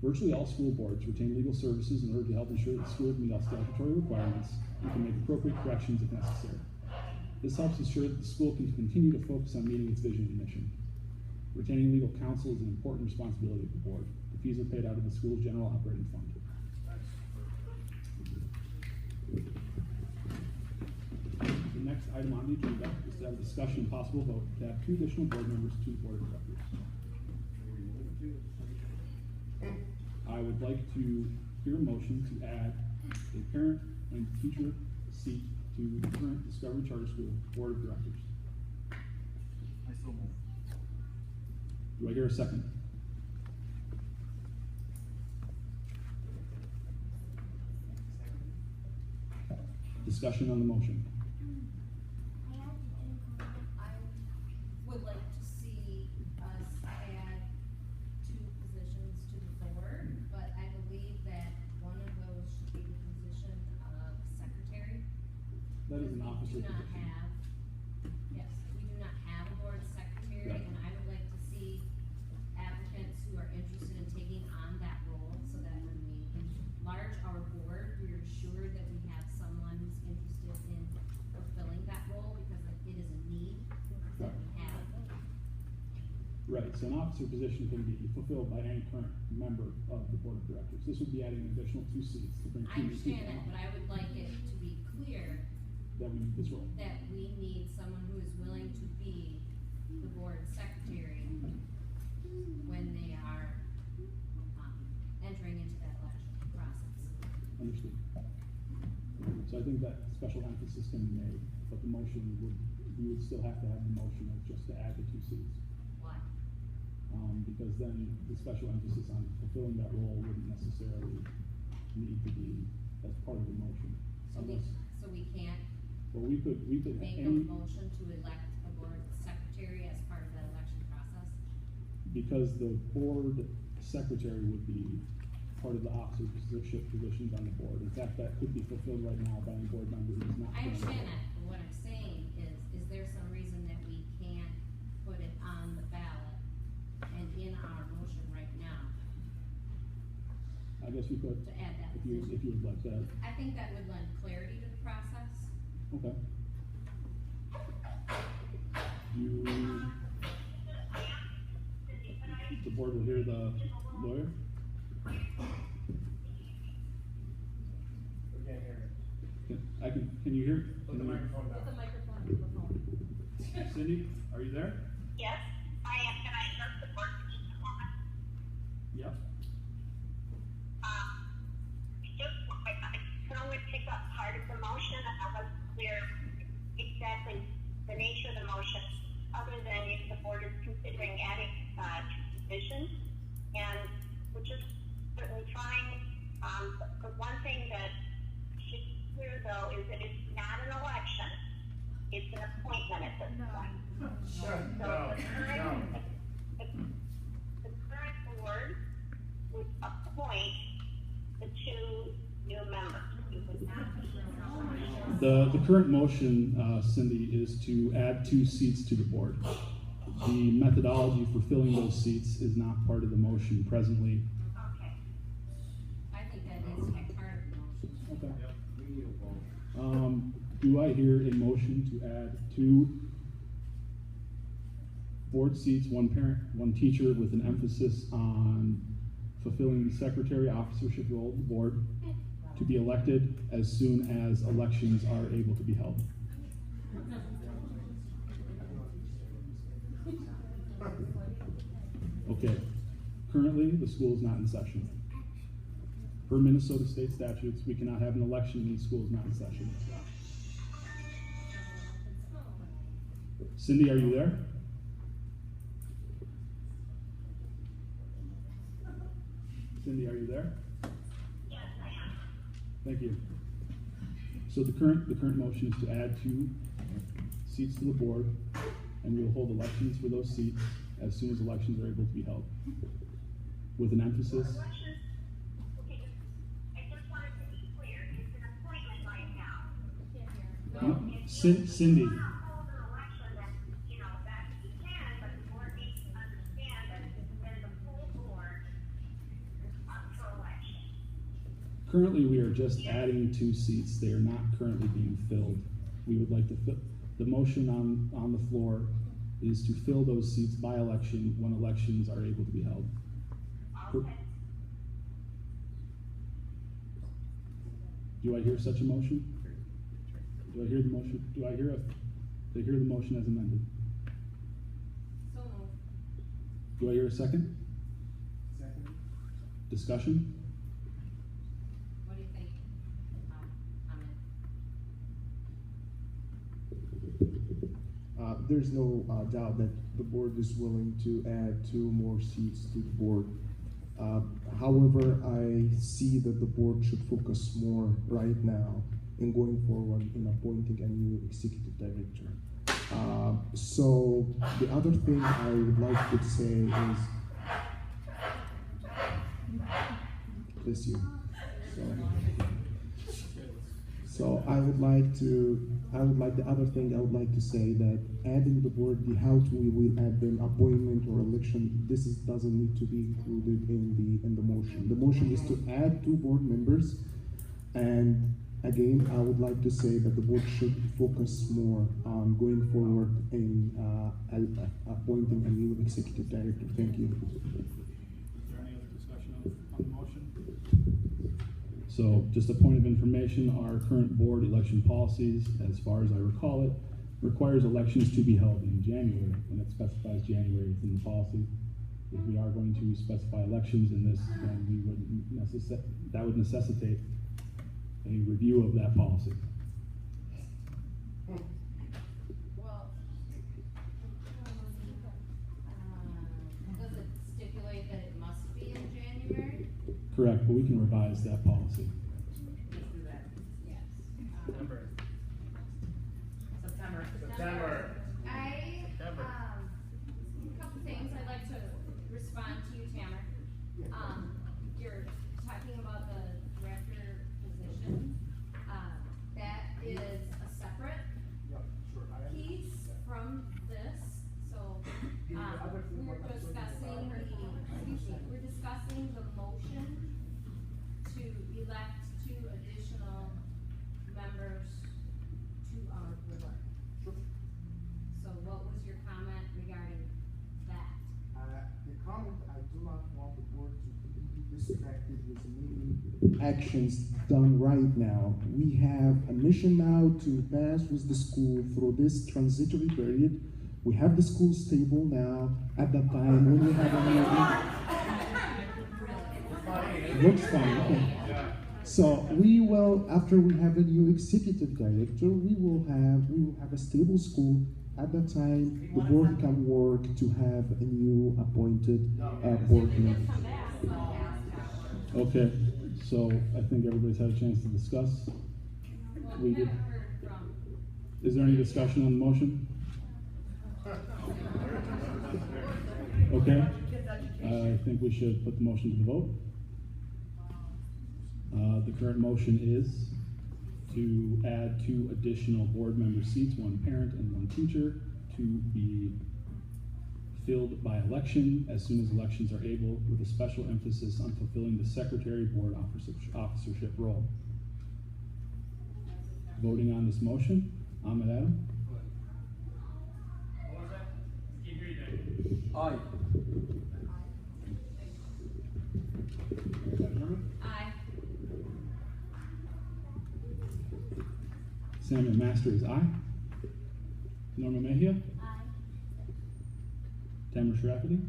Virtually all school boards retain legal services in order to help ensure that schools meet all statutory requirements and can make appropriate corrections if necessary. This helps ensure that the school can continue to focus on meeting its vision and mission. Retaining legal counsel is an important responsibility of the board. The fees are paid out of the school's general operating fund. The next item on the agenda is to have a discussion and possible vote to add 2 additional board members to the board of directors. I would like to hear a motion to add a parent and teacher seat to the current Discovery Charter School Board of Directors. I so move. Do I hear a second? Discussion on the motion. I would like to see us add 2 positions to the board, but I believe that one of those should be the position of secretary. That is an officer We do not position. have, yes, we do not have a board secretary, Right. and I would like to see applicants who are interested in taking on that role, so that when we enlarge our board, we are sure that we have someone who's interested in fulfilling that role, because it is a need that we have. Right, so an officer position can be fulfilled by any current member of the board of directors. This would be adding an additional 2 seats to bring I 2 new people understand that, but on I would like it to be clear that we need this role. that we need someone who is willing to be the board secretary when they are, entering into that election process. Understood. So I think that special emphasis can be made, but the motion would, we would still have to have the motion of just to add the 2 seats. Why? Because then the special emphasis on fulfilling that role wouldn't necessarily need to be as part of the motion. Unless, So we can't well, we could make a any, motion to elect a board secretary as part of that election process? because the board secretary would be part of the officer positions on the board. In fact, that could be fulfilled right now by a board member who is not. I currently- understand that, but what I'm saying is there some reason that we can't put it on the ballot and in our motion right now I guess we could, to add that if you position? would like that. I think that would lend clarity to the process. Okay. The board will hear the lawyer? We can't hear it. Can you hear? Put the microphone down. Put the microphone to the phone. Cindy, are you there? Yes, I am. Can I address the board for just a moment? Yep. Just, I can only motion, and I wasn't clear exactly the nature of the motion, other than if the board is considering adding, two positions, and which is certainly fine. The one thing that should be clear though is that it's not an election, it's an appointment at this point. So the current board would appoint the two new members. It would not be an election. The current motion, Cindy, is to add 2 seats to the board. The methodology for filling those seats is not part of the motion presently. Okay. I think that needs to be part of the motion. Okay. Do I hear a motion to add 2 board seats, 1 parent, 1 teacher, with an emphasis on fulfilling the secretary officership role of the board to be elected as soon as elections are able to be held? Okay. Currently, the school is not in session. Per Minnesota state statutes, we cannot have an election when the school is not in session. Cindy, are you there? Cindy, are you there? Yes, I am. Thank you. So the current motion is to add 2 seats to the board, and we will hold elections for those seats as soon as elections are able to be held, with an emphasis. Elections, okay, I just wanted to be clear, it's an appointment right now. No, Cindy, If you want to hold an election, then, you know, that you can, but the board needs to understand that there's a full board up for election. currently we are just adding 2 seats. They are not currently being filled. We would like to fill, the motion on the floor is to fill those seats by election when elections are able to be held. Okay. Do I hear such a motion? Do I hear the motion? Do I hear the motion as amended? So moved. Do I hear a second? Second. Discussion? What do you think? Amit? There's no doubt that the board is willing to add 2 more seats to the board. However, I see that the board should focus more right now in going forward in appointing a new executive director. So the other thing I would like to say is, bless you. So the other thing I would like to say that adding the board, how we will add them appointment or election, doesn't need to be included in the motion. The motion is to add 2 board members, and again, I would like to say that the board should focus more on going forward in appointing a new executive director. Thank you. Is there any other discussion on the motion? So, just a point of information, our current board election policies, as far as I recall it, requires elections to be held in January, and it specifies January within the policy. If we are going to specify elections in this, then that would necessitate a review of that policy. Well, does it stipulate that it must be in January? Correct, but we can revise that policy. Let's do that. Yes. September. September. I, a couple things I'd like to respond to you, Tamara. You're talking about the director position. That is a separate piece from this, so, we're discussing the motion to elect 2 additional members to our board. So what was your comment regarding that? The comment, I do not want the board to be distracted with many actions done right now. We have a mission now to pass with the school through this transitory period. We have the school stable now. At that time, when we have a meeting, looks fine. Okay. So we will, after we have a new executive director, we will have a stable school. At that time, the board can work to have a new appointed board member. Okay, so I think everybody's had a chance to discuss. Well, We we did- haven't heard from, Is there any discussion on the motion? Okay, I think we should put the motion to the vote. The current motion is to add 2 additional board member seats, 1 parent and 1 teacher, to be filled by election as soon as elections are able, with a special emphasis on fulfilling the secretary board officership role. Voting on this motion, Ahmed Adam, Aye. aye. Samuel Master is aye. Norma Mejia, Aye. Tamara Sharafity.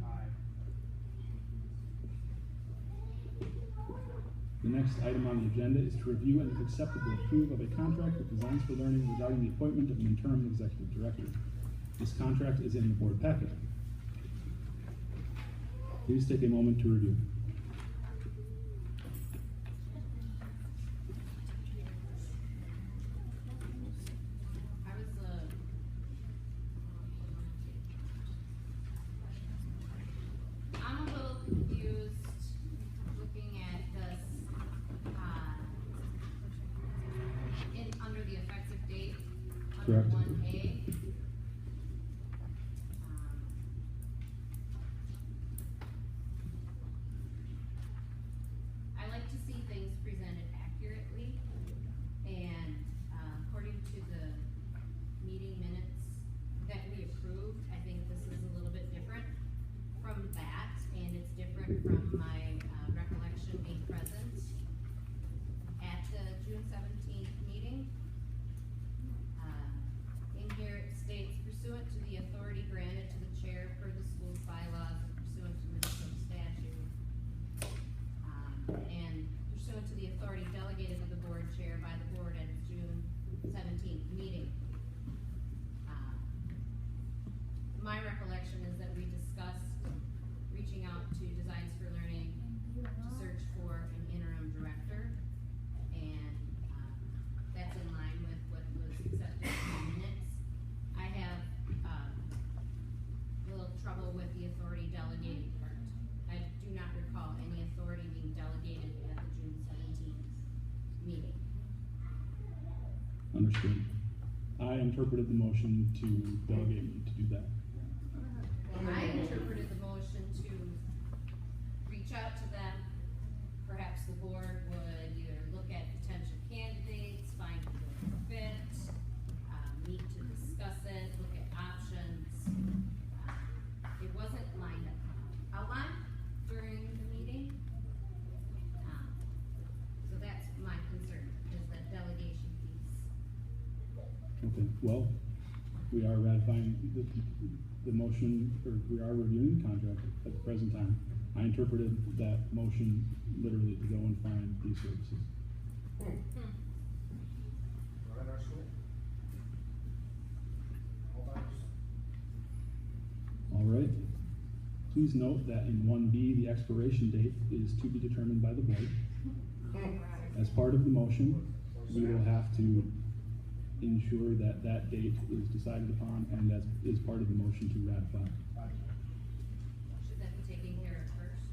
The next item on the agenda is to review and if acceptable approve of a contract with Designs for Learning regarding the appointment of an interim executive director. This contract is in the board packet. Please take a moment to review. I was, I'm a little confused looking at this, under the effective date, under Correct. 1A. I like to see things presented accurately, and, according to the meeting minutes that we approved, I think this is a little bit different from that, and it's different from my, recollection being present at the June 17th meeting. In here it states pursuant to the authority granted to the chair per the school's bylaws and pursuant to Minnesota statute. And pursuant to the authority delegated to the board chair by the board at its June 17th meeting. My recollection is that we discussed reaching out to Designs for Learning to search for an interim director. And, that's in line with what was accepted in the minutes. I have, a little trouble with the authority delegated part. I do not recall any authority being delegated at the June 17th meeting. Understood. I interpreted the motion to delegate me to do that. I interpreted the motion to reach out to them. Perhaps the board would either look at potential candidates, find a good fit, meet to discuss it, look at options. It wasn't lined up, outlined during the meeting. So that's my concern, is that delegation piece. Okay, well, we are ratifying the motion, or we are reviewing the contract at the present time. I interpreted that motion literally to go and find these services. All right. Please note that in 1B, the expiration date is to be determined by the board. As part of the motion, we will have to ensure that that date is decided upon and that is part of the motion to ratify. Should that be taken care of first?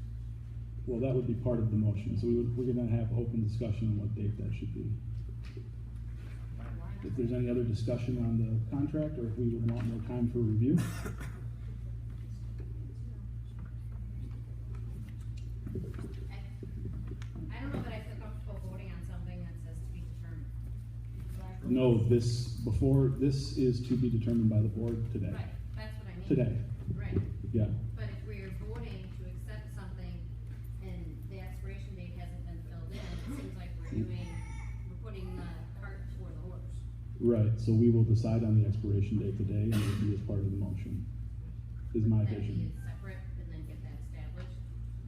Well, that would be part of the motion, so we're gonna have open discussion on what date that should be. If there's any other discussion on the contract, or if we would want more time for review. I don't know that I feel comfortable voting on something that says to be determined. No, this is to be determined by the board today. Right, that's what I mean. Today, Right, yeah. but if we're voting to accept something and the expiration date hasn't been filled in, it seems like we're putting the cart before the horse. Right, so we will decide on the expiration date today, and it will be as part of the motion, is my That vision. be separate and then get that established.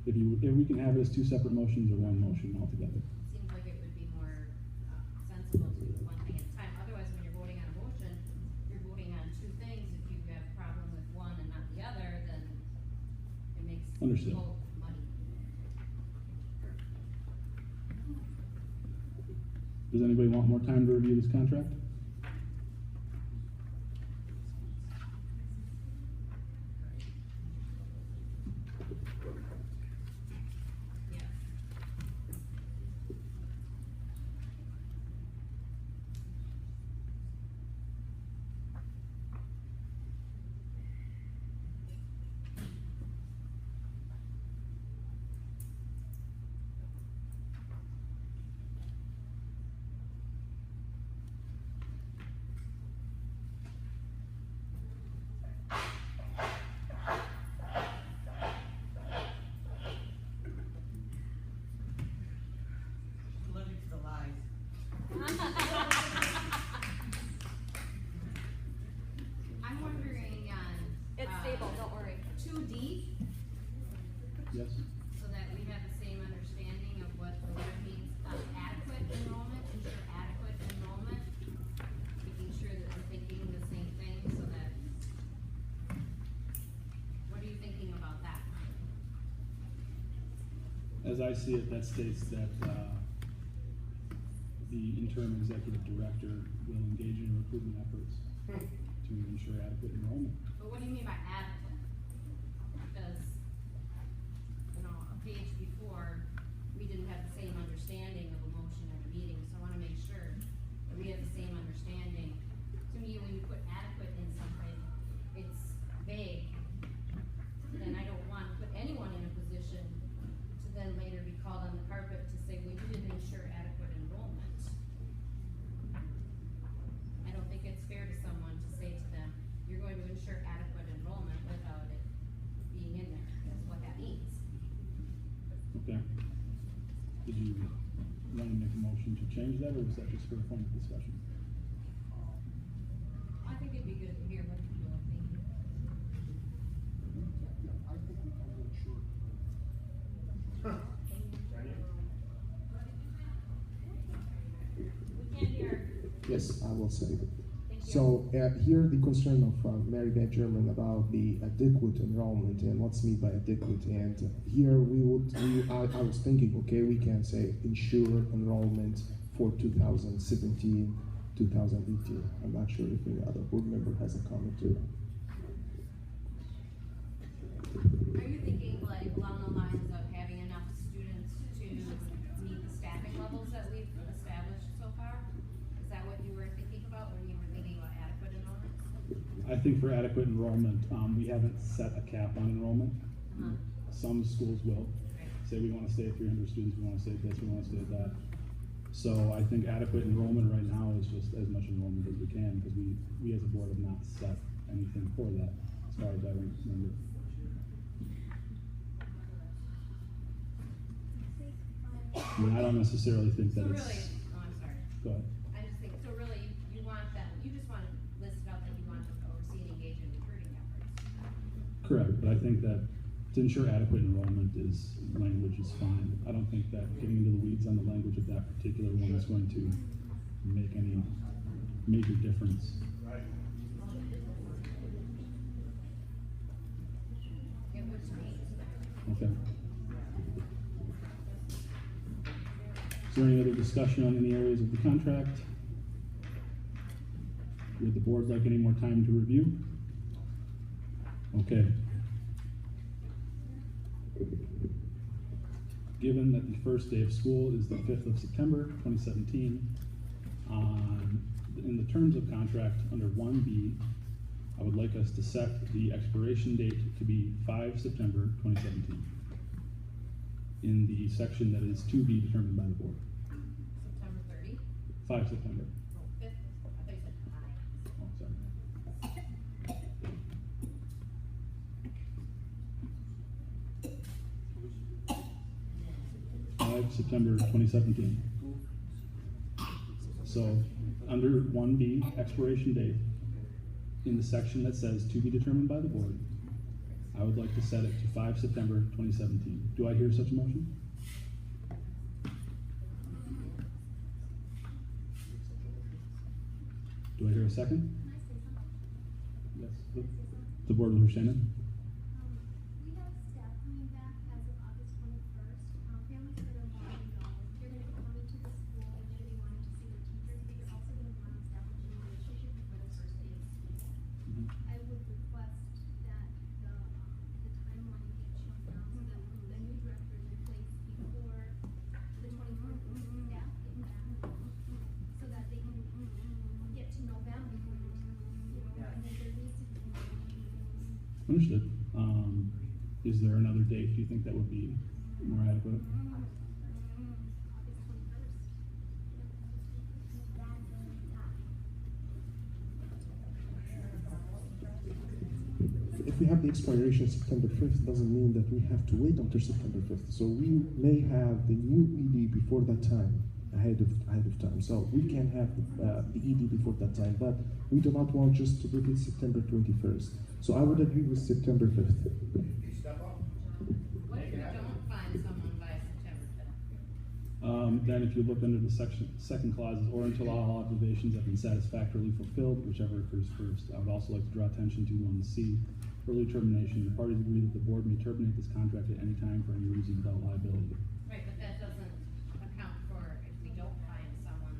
If we can have it as 2 separate motions or 1 motion altogether. Seems like it would Understood. both money. Does anybody want more time to review this contract? Yes. Allergic to the lies. I'm wondering on. It's stable, don't worry. 2D, Yes? so that we have the same understanding of what the word means, adequate enrollment, ensure adequate enrollment. Making sure that we're thinking the same thing, so that, what are you thinking about that? As I see it, that states that, the interim executive director will engage in recruitment efforts to ensure adequate enrollment. But what do you mean by adequate? Because, you know, a page before, we didn't have the same understanding of a motion at a meeting, so I wanna make sure that we have the same understanding. To me, when you put adequate in something, it's vague. And I don't wanna put anyone in a position to then later be called on the carpet to say, well, you didn't ensure adequate enrollment. I don't think it's fair to someone to say to them, you're going to ensure adequate enrollment without it being in there. That's what that means. Okay? Did you want to make a motion to change that, or was that just for a point of discussion? I think it'd be good to hear what people are thinking. I think we can ensure. We can't hear. Yes, I will say. Thank you. So here the concern of Mary Beth German about the adequate enrollment and what's meant by adequate. And here I was thinking, okay, we can say ensure enrollment for 2017, 2018. I'm not sure if any other board member has a comment too. Are you thinking like along the lines of having enough students to meet the staffing levels that we've established so far? Is that what you were thinking about when you were thinking about adequate enrollment? I think for adequate enrollment, we haven't set a cap on enrollment. Some schools will say we want to stay at 300 students, we want to stay at this, we want to stay at that. So I think adequate enrollment right now is just as much enrollment as we can, because we as a board have not set anything for that, as far as I remember. I mean, I don't necessarily think that So it's. really, oh, I'm sorry. Go ahead. I just think, so really, you want them, you just want to list it out that you want them to oversee and engage in recruiting efforts. Correct, but I think that to ensure adequate enrollment is, language is fine. I don't think that getting into the weeds on the language of that particular one is going to make any major difference. It would to me. Okay. Is there any other discussion on any areas of the contract? Would the board like any more time to review? Okay. Given that the first day of school is the 5th of September, 2017, in the terms of contract under 1B, I would like us to set the expiration date to be 5 September 2017 in the section that is to be determined by the board. September 30, 5 September. oh, 5th, I thought you said 5. Oh, sorry. 5 September 2017. So, under 1B, expiration date, in the section that says to be determined by the board, I would like to set it to 5 September 2017. Do I hear such a motion? Do I hear a second? Yes. The board member Shannon? We have staff coming back finished it. Is there another date, do you think that would be more adequate? If we have the expiration September 5th, doesn't mean that we have to wait until September 5th. So we may have the new ED before that time, ahead of time. So we can have the ED before that time, but we do not want just to put it September 21st. So I would agree with September 5th. What if we don't find someone by September fifth? Then if you look under the second clauses, or until all obligations have been satisfactorily fulfilled, whichever occurs first. I would also like to draw attention to 1C, early termination. The parties agree that the board may terminate this contract at any time for any reason without liability. Right, but that doesn't account for if we don't find someone.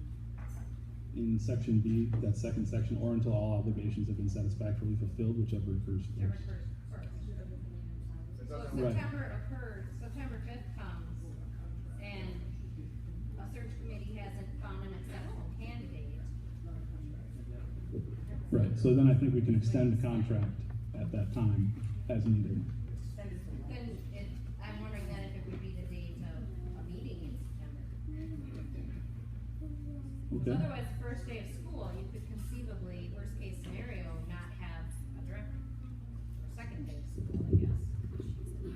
In section B, that second section, or until all obligations have been satisfactorily fulfilled, whichever occurs Whichever first. occurs first. So Right. September fifth comes, and a search committee hasn't found an acceptable candidate. Right, so then I think we can extend the contract at that time as needed. Then I'm wondering then if it would be the date of a meeting in September. Okay. So otherwise, the first day of school, you could conceivably, worst case scenario, not have a director. Or second day of school, I guess.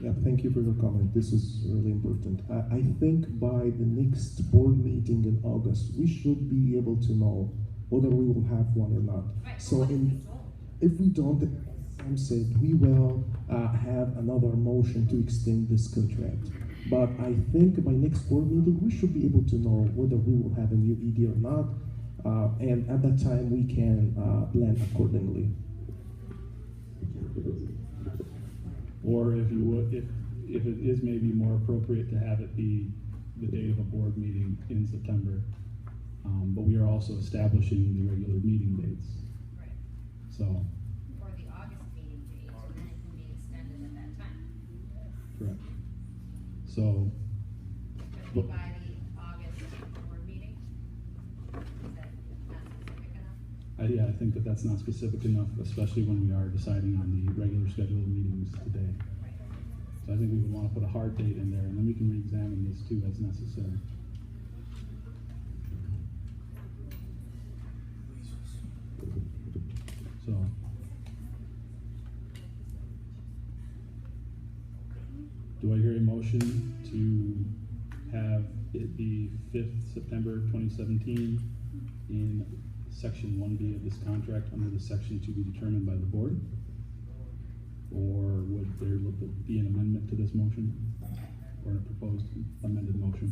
Yeah, thank you for your comment. This is really important. I think by the next board meeting in August, we should be able to know whether we will have one or not. Right, So but what if we in, don't? if we don't, as Sam said, we will have another motion to extend this contract. But I think by next board meeting, we should be able to know whether we will have a new ED or not. And at that time, we can plan accordingly. Or if you would, if it is maybe more appropriate to have it be the date of a board meeting in September. But we are also establishing the regular meeting dates, Right, so, or the August meeting date, and then it can be extended at that time. correct. So, Could it be by the August board meeting? Is that not specific enough? yeah, I think that that's not specific enough, especially when we are deciding on the regular scheduled meetings today. So I think we would want to put a hard date in there, and then we can re-examine this too as necessary. So. Do I hear a motion to have it be 5th September 2017 in section 1B of this contract under the section to be determined by the board? Or would there be an amendment to this motion? Or a proposed amended motion?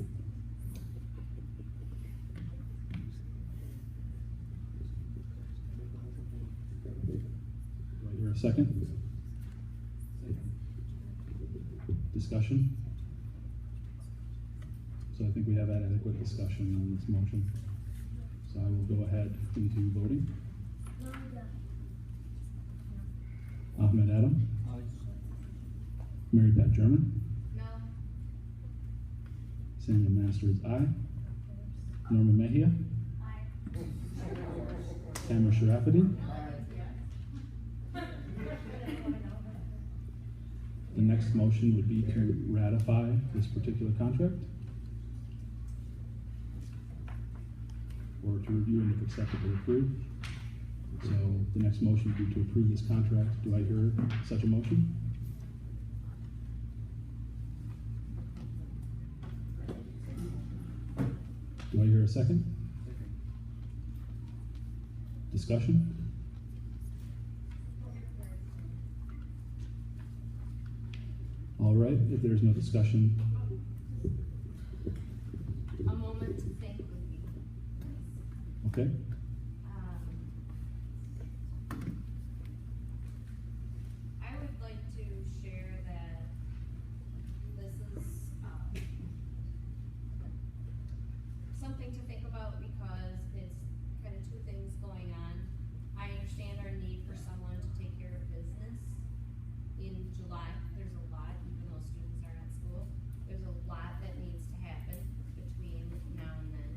Do I hear a second? Discussion? So I think we have had adequate discussion on this motion. So I will go ahead into voting. Ahmed Adam? Mary Pat German? No? Samuel Masters, aye. Norma Mejia? Aye. Tamara Sharafati? The next motion would be to ratify this particular contract. Or to review and if acceptable, approve. So the next motion would be to approve this contract. Do I hear such a motion? Do I hear a second? Discussion? All right, if there's no discussion, A moment to think would be nice. okay? I would like to share that this is, something to think about because it's kind of two things going on. I understand our need for someone to take care of business in July. There's a lot, even though students aren't at school, there's a lot that needs to happen between now and then.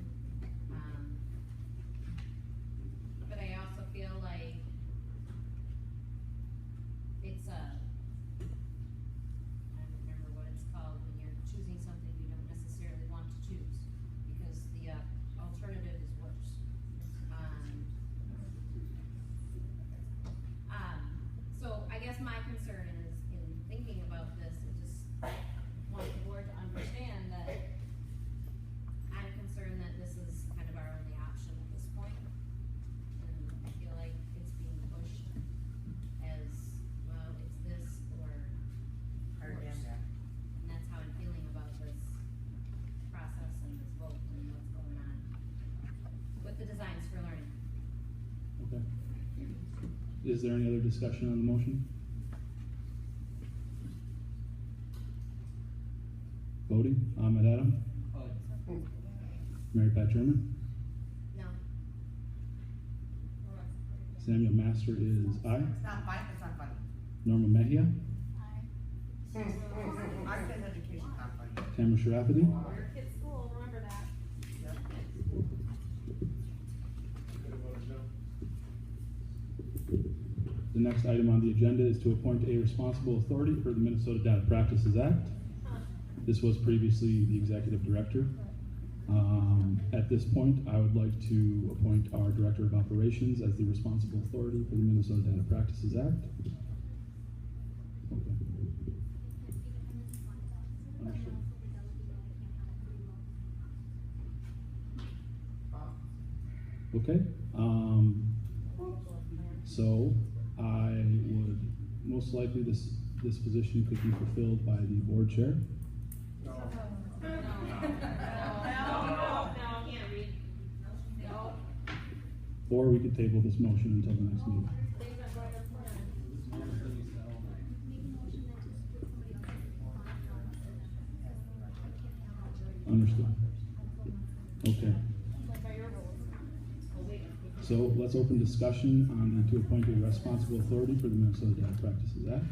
Is there any other discussion on the motion? Voting, Ahmed Adam, Aye. Mary Pat German, No. Samuel Master is aye, It's not funny, it's not funny. Norma Mejia, I said education's not funny. Tamara Sharafity, Your kid's school, remember that. The next item on the agenda is to appoint a responsible authority for the Minnesota Data Practices Act. This was previously the executive director. At this point, I would like to appoint our Director of Operations as the responsible authority for the Minnesota Data Practices Act. Okay. Understood. Okay, so I would, most likely this position could be fulfilled by the board chair. No, can't read. No. Or we could table this motion until the next meeting. Understood. Okay. So let's open discussion on the to appoint a responsible authority for the Minnesota Data Practices Act.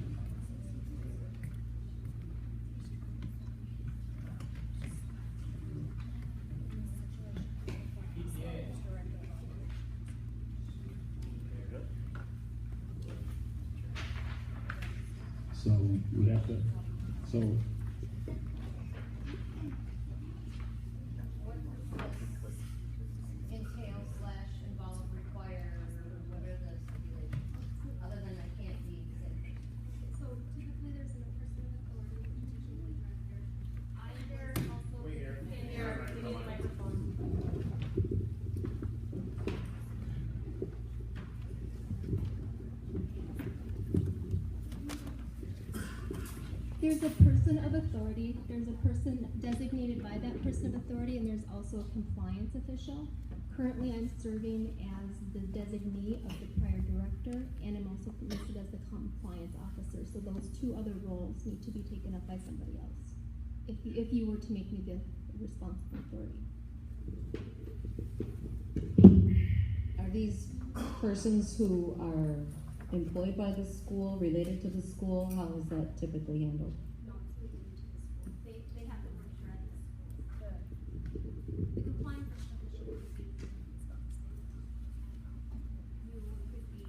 So we have to, so Entail slash involve require, what are the stipulations, other than I can't be exempt? So typically there's a person of authority, usually the director. Either also in your, you need a microphone. There's a person of authority, there's a person designated by that person of authority, and there's also a compliance official. Currently, I'm serving as the designee of the prior director, and I'm also listed as the compliance officer, so those two other roles need to be taken up by somebody else. If you were to make me the responsible authority. Are these persons who are employed by the school, related to the school? How is that typically handled? No, it's related to the school. They have to work here at the school. The compliance official would be you could be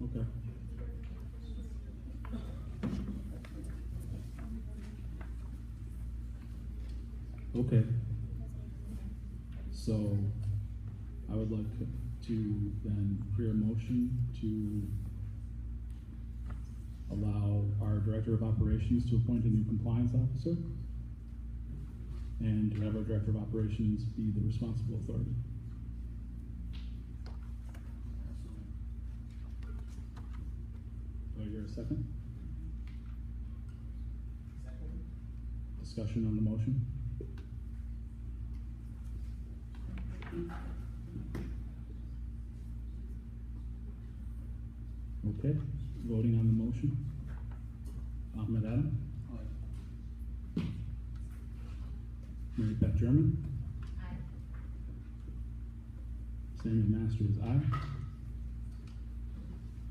okay. Okay. So I would like to then hear a motion to allow our Director of Operations to appoint a new compliance officer and to have our Director of Operations be the responsible authority. Do I hear a second? Second. Discussion on the motion? Okay, voting on the motion. Ahmed Adam, Aye. Mary Pat German, Aye. Samuel Master is aye.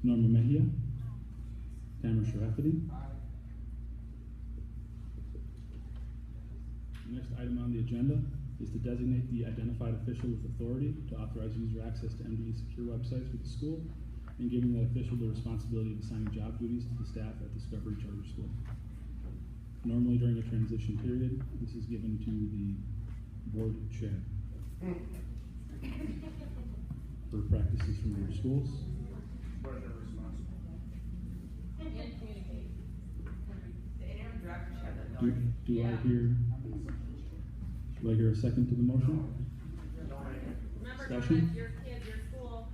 Norma Mejia, Tamara Sharafity. The next item on the agenda is to designate the identified official with authority to authorize user access to MDE secure websites for the school and giving that official the responsibility of assigning job duties to the staff at Discovery Charter School. Normally during a transition period, this is given to the board chair for practices from your schools. What are they responsible? The interim director should have the Do, authority. do I hear a second to the motion? Remember, Discussion? your kid, your school,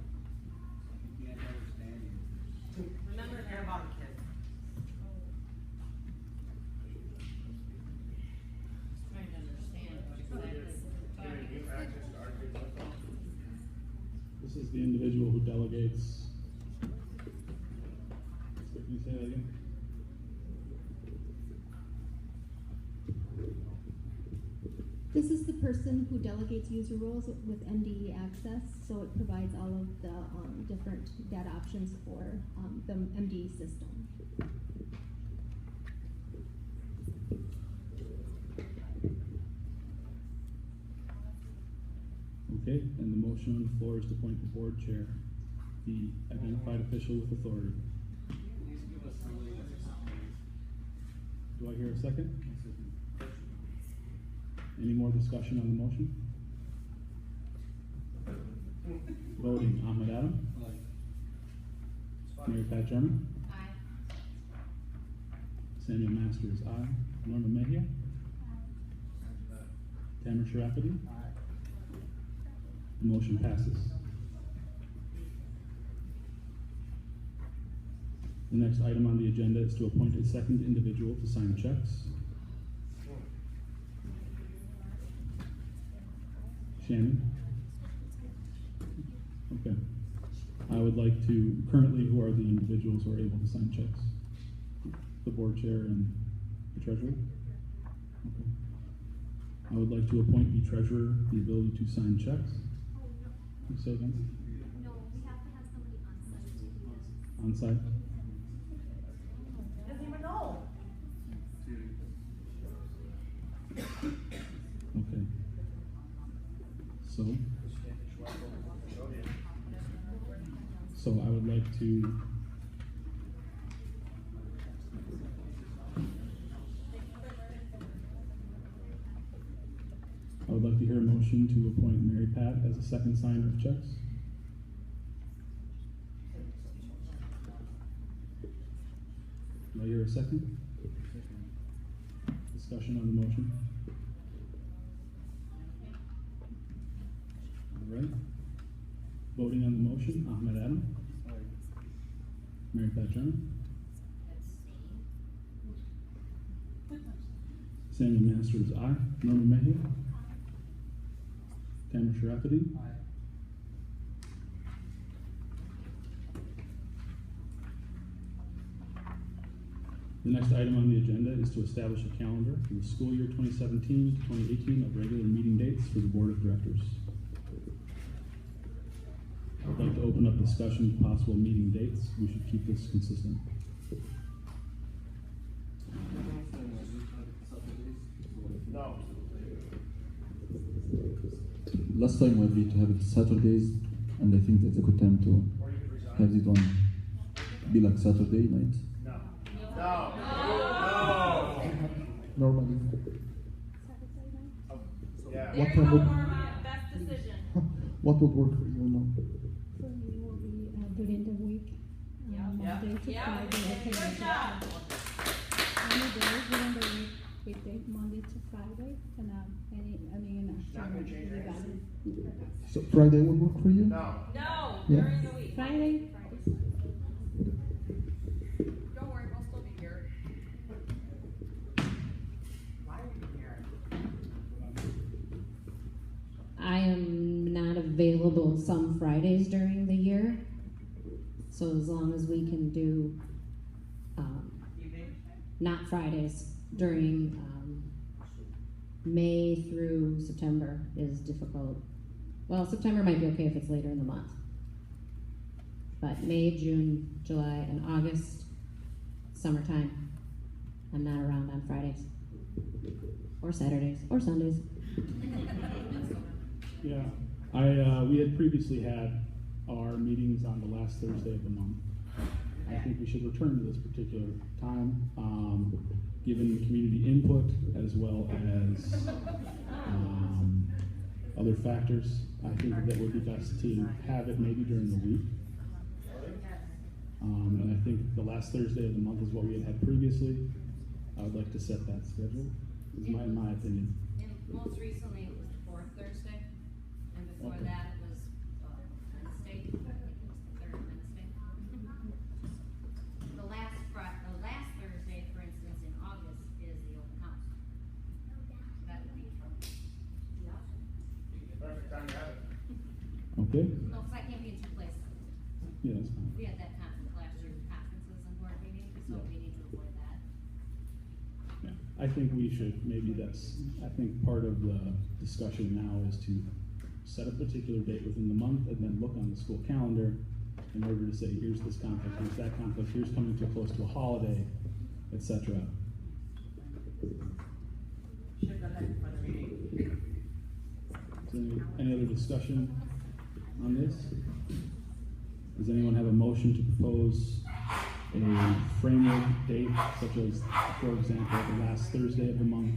You can't understand you. remember Care about the kids. trying to understand This is the individual who delegates This is the person who delegates user roles with MDE access, so it provides all of the different data options for the MDE system. Okay, and the motion on the floor is to appoint the board chair, the identified official with authority. Please give us the latest. Do I hear a second? Any more discussion on the motion? Voting, Ahmed Adam, Mary Pat German, Aye. Samuel Masters, aye. Norma Mejia, Tamara Sharafity. The motion passes. The next item on the agenda is to appoint a second individual to sign checks. Shannon? Okay. I would like to, currently, who are the individuals who are able to sign checks? The board chair and the treasurer? Okay. I would like to appoint the treasurer the ability to sign checks. You say again? No, we have to have somebody on site to do this. On site? Doesn't even know. Okay. So I would like to hear a motion to appoint Mary Pat as a second signer of checks. Do I hear a second? Discussion on the motion? All right. Voting on the motion, Ahmed Adam. Mary Pat German. Samuel Masters, aye. Norma Mejia. Tamara Sharafity. The next item on the agenda is to establish a calendar for the school year 2017 to 2018 of regular meeting dates for the Board of Directors. I'd like to open up discussion to possible meeting dates. We should keep this consistent. No. Last time we agreed to have it Saturdays, and I think that's a good time to Or you could resign. have it on, be like Saturday night. No. No. No. Normally. Yeah. What time would, Best decision. what would work for you now? For me, will be during the week, Monday to Friday. Good job. Any days during the week, weekday, Monday to Friday, and Not gonna change your answer. So Friday would work for you? No. No, Yeah. during the week. Friday, Don't worry, we'll still be here. Why are you here? I am not available some Fridays during the year, so as long as we can do, Evening? not Fridays during, May through September is difficult. Well, September might be okay if it's later in the month. But May, June, July, and August, summertime, I'm not around on Fridays. Or Saturdays, or Sundays. Yeah, we had previously had our meetings on the last Thursday of the month. I think we should return to this particular time, given community input as well as other factors. I think that would be best to have it maybe during the week. And I think the last Thursday of the month is what we had had previously. I would like to set that schedule, is my opinion. And most recently, it was the fourth Thursday, and before Okay. that, it was Wednesday. I think it was the third Wednesday. The last Thursday, for instance, in August, is the open house. That would be from, Perfect time to have it. Okay? no, because I can't be in two places. Yeah, that's fine. We had that conflict last year with conferences and board meetings, so we need to avoid that. Yeah. I think we should, maybe I think part of the discussion now is to set a particular date within the month and then look on the school calendar in order to say, here's this conflict, here's that conflict, here's coming too close to a holiday, etc. Should have done that before the meeting. Is there any other discussion on this? Does anyone have a motion to propose a framework date, such as, for example, the last Thursday of the month,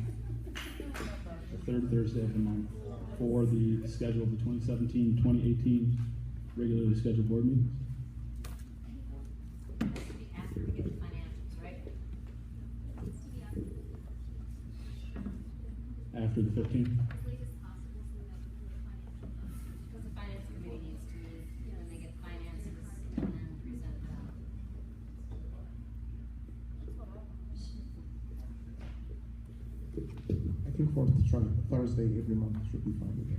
the third Thursday of the month, for the schedule of the 2017-2018 regularly scheduled board meetings? It has to be after we get the financials, right? After the 15th? Because the finance committee needs to meet, and they get finances and then present them. I think for Thursday every month should be fine with me.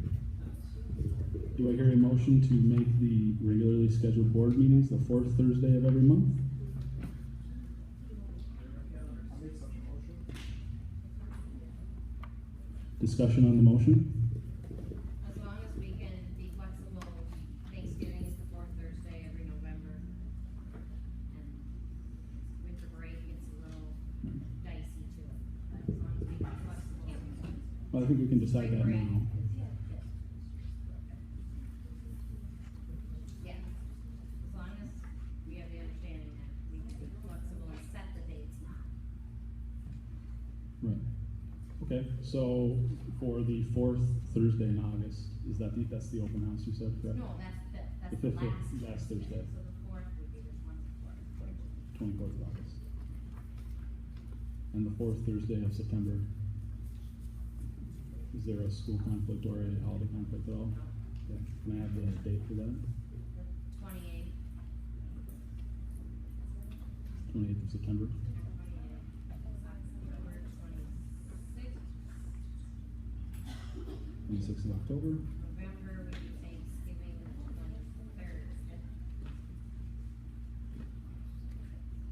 Do I hear a motion to make the regularly scheduled board meetings the fourth Thursday of every month? I'll make such a motion. Discussion on the motion? As long as we can be flexible, Thanksgiving is the fourth Thursday every November. And winter break gets a little dicey to it, but as long as we can be flexible. Well, I think we can decide that Spring break now. is- Yeah, as long as we have the understanding that we can be flexible and set the dates now. Right. Okay, so for the fourth Thursday in August, that's the open house you said, correct? No, that's The the fifth, last. last Thursday. So the fourth would be the 24th. 24th of August. And the fourth Thursday of September. Is there a school conflict or a holiday conflict at all? Okay. Can I have the date for that? The 28th. 28th of September. 26th of October. November would be Thanksgiving, the 23rd.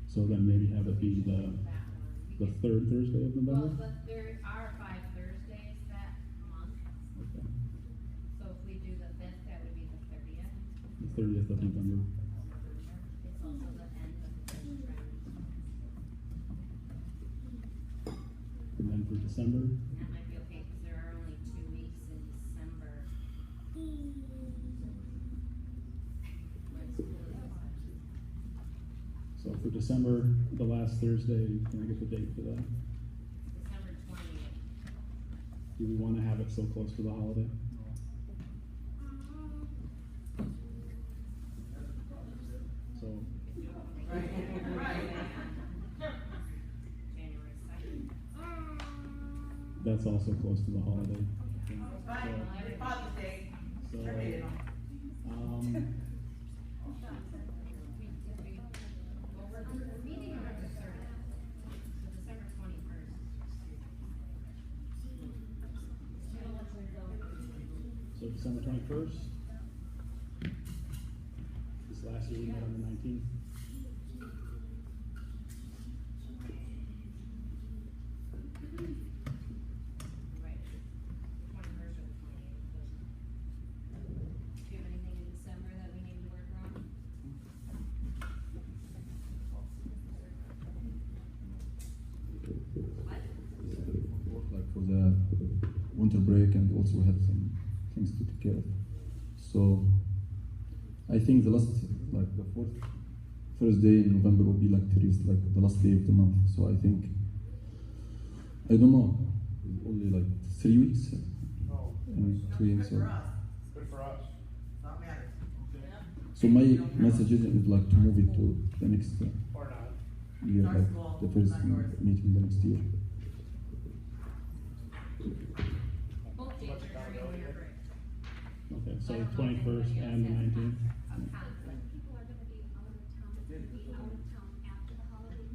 So then maybe have it be the third Thursday of Well, November? but there are 5 Thursdays that month, Okay. so if we do the 5th, that would be the 30th. The 30th of November. It's also the end of the first round. And then for December, That might be okay, because there are only 2 weeks in December. When school is open. so for December, the last Thursday, can I get the date for that? December 28th. Do we want to have it so close to the holiday? So, January 2nd. that's also close to the holiday. Fine, every Father's Day. So, Terminated them. Well, we're meeting on the 30th, so December 21st. So December 21st. This last year we met on the 19th. Right, 21st or the 28th. Do you have anything in December that we need to work on? What? Work like for the winter break, and also we have some things to take care of. So I think the last, like the fourth Thursday in November will be like the last day of the month. So I think, I don't know, it's only like 3 weeks No, in between. Good So, for us, good for us. not matters. so my suggestion is like to move it to the next Or not. year, Our like school, the first not yours. meeting the next year. Both dates are during winter break. Okay, so I the don't know if 21st anybody and the else has 19th. a conflict. People are gonna be out of town, they're gonna be out of town after the holiday.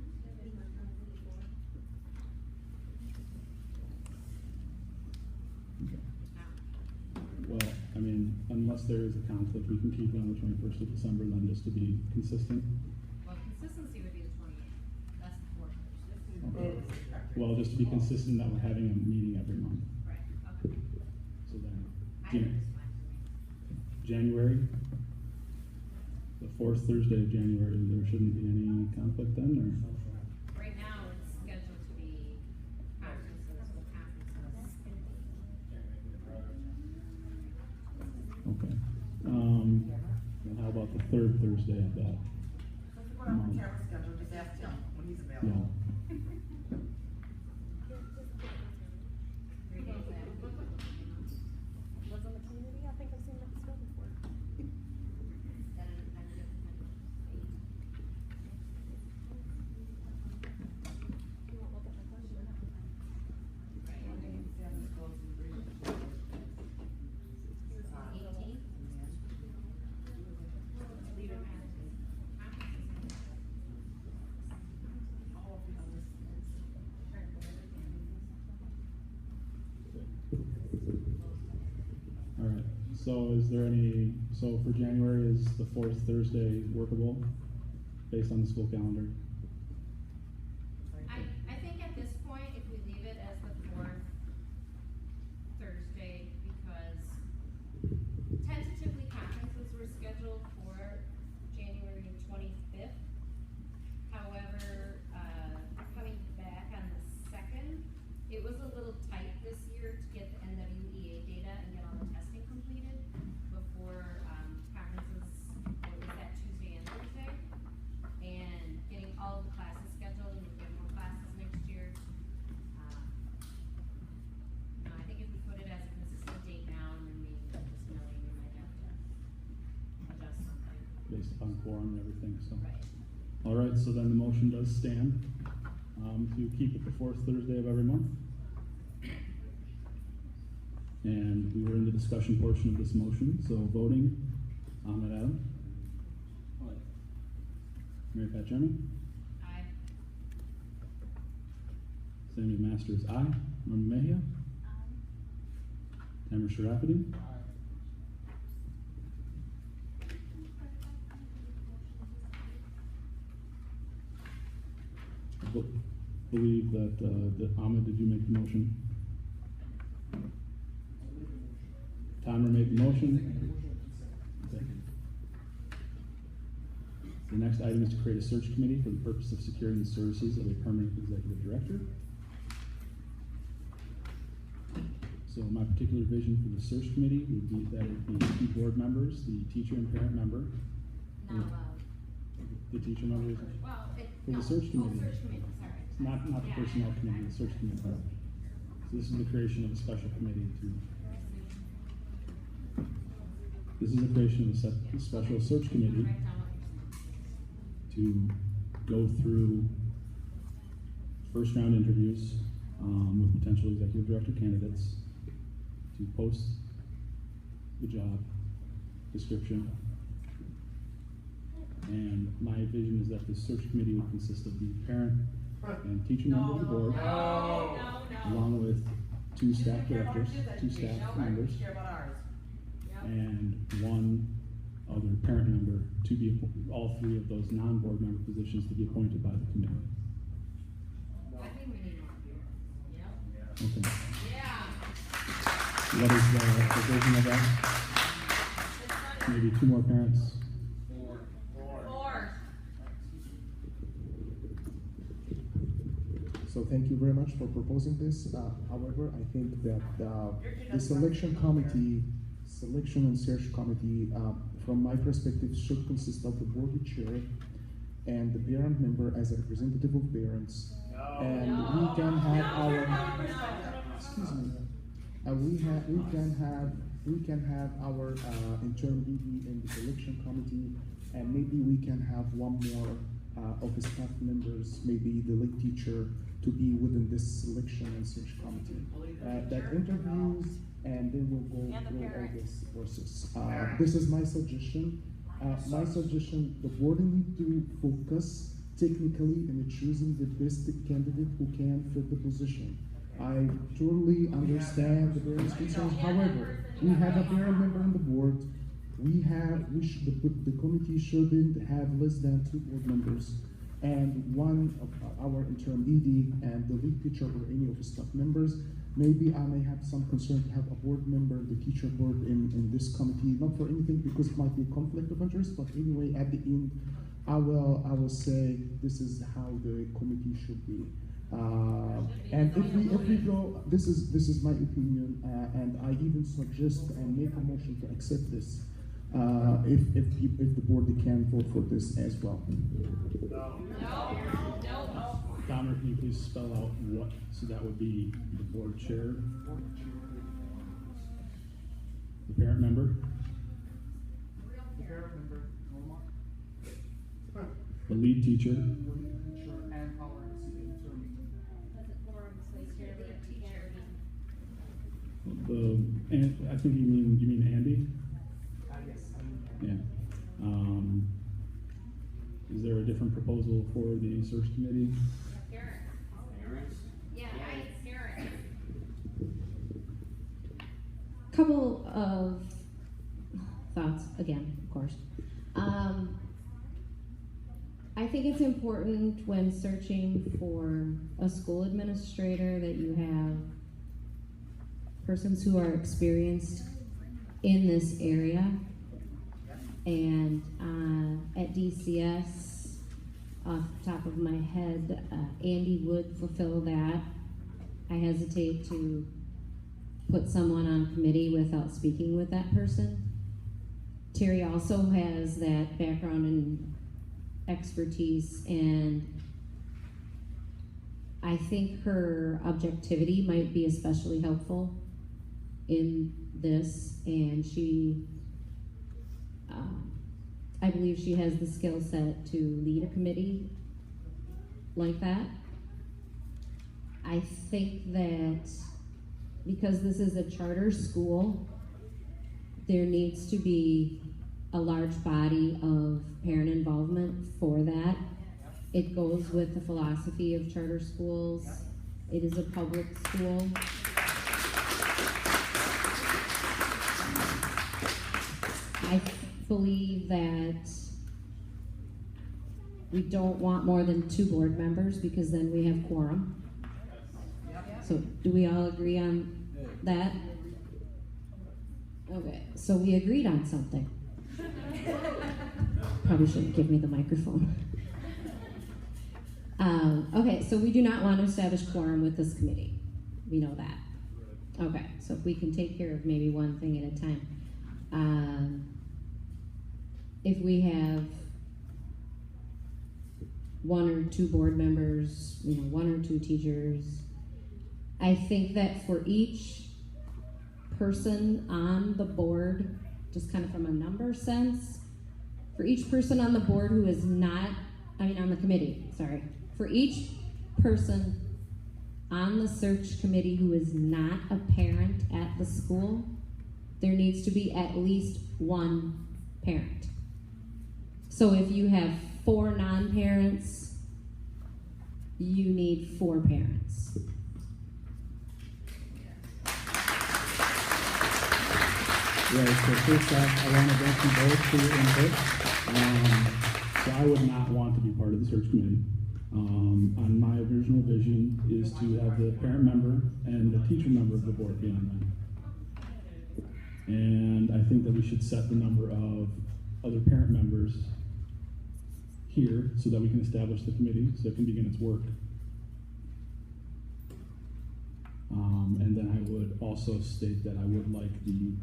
Well, I mean, unless there is a conflict, we can keep it on the 21st of December then, just to be consistent. Well, consistency would be the 28th, that's the fourth Thursday. Okay. It's effective. Well, just to be consistent that we're having a meeting every month. Right, okay. So then, Either is fine for me. January, the fourth Thursday of January, there shouldn't be any conflict then, or? Right now, it's scheduled to be conferences with conferences. Okay. And how about the third Thursday of that? Let's put on the camera schedule, just ask him when he's Yeah. available. 3 days after. Was on the community? I think I've seen that school before. Then I did 8. You won't look at my question. All right, so is there any, so for January, is the fourth Thursday workable, based on the school calendar? I think at this point, if we leave it as the 4th Thursday, because tentatively conferences were scheduled for January 25th. However, coming back on the 2nd, it was a little tight this year to get the NWEA data and get all the testing completed before, conferences, what was that, Tuesday and Thursday? And getting all of the classes scheduled, and we'll get more classes next year. No, I think if we put it as a consistent date now, and then we get this milling, we might have to adjust something. Based upon quorum and everything, so. Right. All right, so then the motion does stand, to keep it the fourth Thursday of every month. And we were in the discussion portion of this motion, so voting, Ahmed Adam. Mary Pat Jeremy. Aye. Samuel Masters, aye. Norman Mejia. Tamer Sharafadin. I believe that Ahmed, did you make the motion? Tamer made the motion. Okay. The next item is to create a search committee for the purpose of securing the services of a permanent executive director. So my particular vision for the search committee would be that it be 2 board members, the teacher and parent member. Not allowed. The teacher member is Well, it, For no. the search committee. Oh, search committee, sorry. not the Yeah. personnel committee, the search committee. So this is the creation of a special committee to, this is the creation of a special search committee Write down what you're saying. to go through first round interviews, with potential executive director candidates, to post the job description. And my vision is that the search committee would consist of the parent and teacher member of the board, along with 2 staff directors, 2 staff members, Care about ours. and 1 other parent member to be, all 3 of those non-board member positions to be appointed by the committee. I think we need more here. Yep. Okay. Yeah. What is the vision of that? Maybe 2 more parents? 4. So thank you very much for proposing this. However, I think that the selection and search committee, from my perspective, should consist of the board chair and the parent member as a representative of parents. And we can have our, excuse me, we can have our interim BD in the selection committee, and maybe we can have 1 more of the staff members, maybe the lead teacher, to be within this selection and search committee. That interviews, and then we'll go through all this process. This is my suggestion. The board need to focus technically in choosing the best candidate who can fit the position. I totally understand the parents' concerns. However, we have a parent member on the board. The committee shouldn't have less than 2 board members. and one of our interim ED and the lead teacher or any of the staff members. Maybe I may have some concern to have a board member, the teacher board in this committee, not for anything because it might be a conflict of interest, but anyway, at the end, I will say this is how the committee should be. And if we go, this is my opinion, and I even suggest and make a motion to accept this. If the board can vote for this as well. Dahmer, can you please spell out what, so that would be the board chair, the parent member, The parent member, Norma, the lead teacher, the lead teacher, and our interim. and I think you mean Andy? Yes. Yeah. Is there a different proposal for the search committee? Yeah, it's Karen. Couple of thoughts, again, of course. I think it's important when searching for a school administrator that you have persons who are experienced in this area. And at DCS, off the top of my head, Andy would fulfill that. I hesitate to put someone on committee without speaking with that person. Terry also has that background and expertise, and I think her objectivity might be especially helpful in this, and I believe she has the skill set to lead a committee like that. I think that because this is a charter school, there needs to be a large body of parent involvement for that. It goes with the philosophy of charter schools. It is a public school. I believe that we don't want more than 2 board members because then we have quorum. So do we all agree on that? Okay, so we agreed on something. Probably shouldn't give me the microphone. Okay, so we do not want to establish quorum with this committee. We know that. Okay, so if we can take care of maybe one thing at a time. If we have 1 or 2 board members, 1 or 2 teachers, I think that for each person on the board, just kind of from a number sense, for each person on the board who is not, on the committee, sorry, for each person on the search committee who is not a parent at the school, there needs to be at least 1 parent. So if you have 4 non-parents, you need 4 parents. Right, so first off, I want to thank you both for your input. So I would not want to be part of the search committee. On my original vision is to have the parent member and the teacher member of the board be on that. And I think that we should set the number of other parent members here so that we can establish the committee so it can begin its work. And then I would also state that I would like the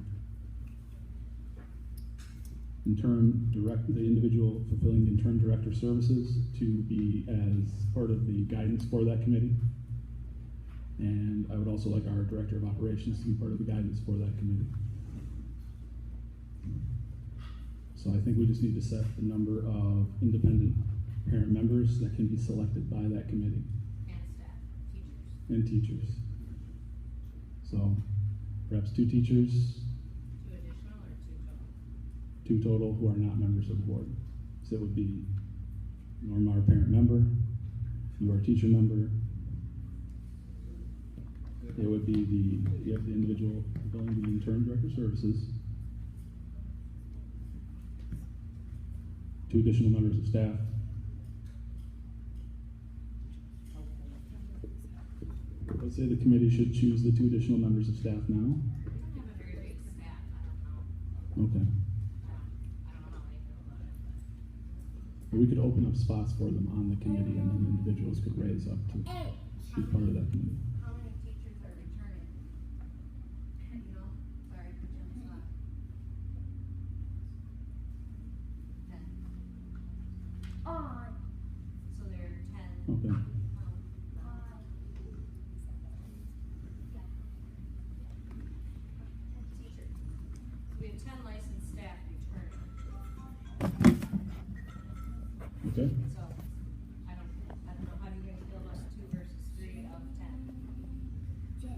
individual fulfilling the interim director services to be as part of the guidance for that committee. And I would also like our director of operations to be part of the guidance for that committee. So I think we just need to set the number of independent parent members that can be selected by that committee. And staff, teachers. And teachers. So perhaps 2 teachers, 2 additional or 2 2 total? total who are not members of the board. So it would be Norma, our parent member, you are a teacher member. It would be the individual fulfilling the interim director services, 2 additional members of staff, would say the committee should choose the 2 additional members of staff now. We don't have a very big staff, I don't know. Okay. I don't know how they feel about it, but. But we could open up spots for them on the committee, and then individuals could raise up to be part of that committee. How many teachers are returning? You know, sorry, put you on the spot. 10. So there are 10. Okay. Teachers. We have 10 licensed staff returning. Okay. So, I don't know, how do you guys feel about 2 versus 3 of 10? So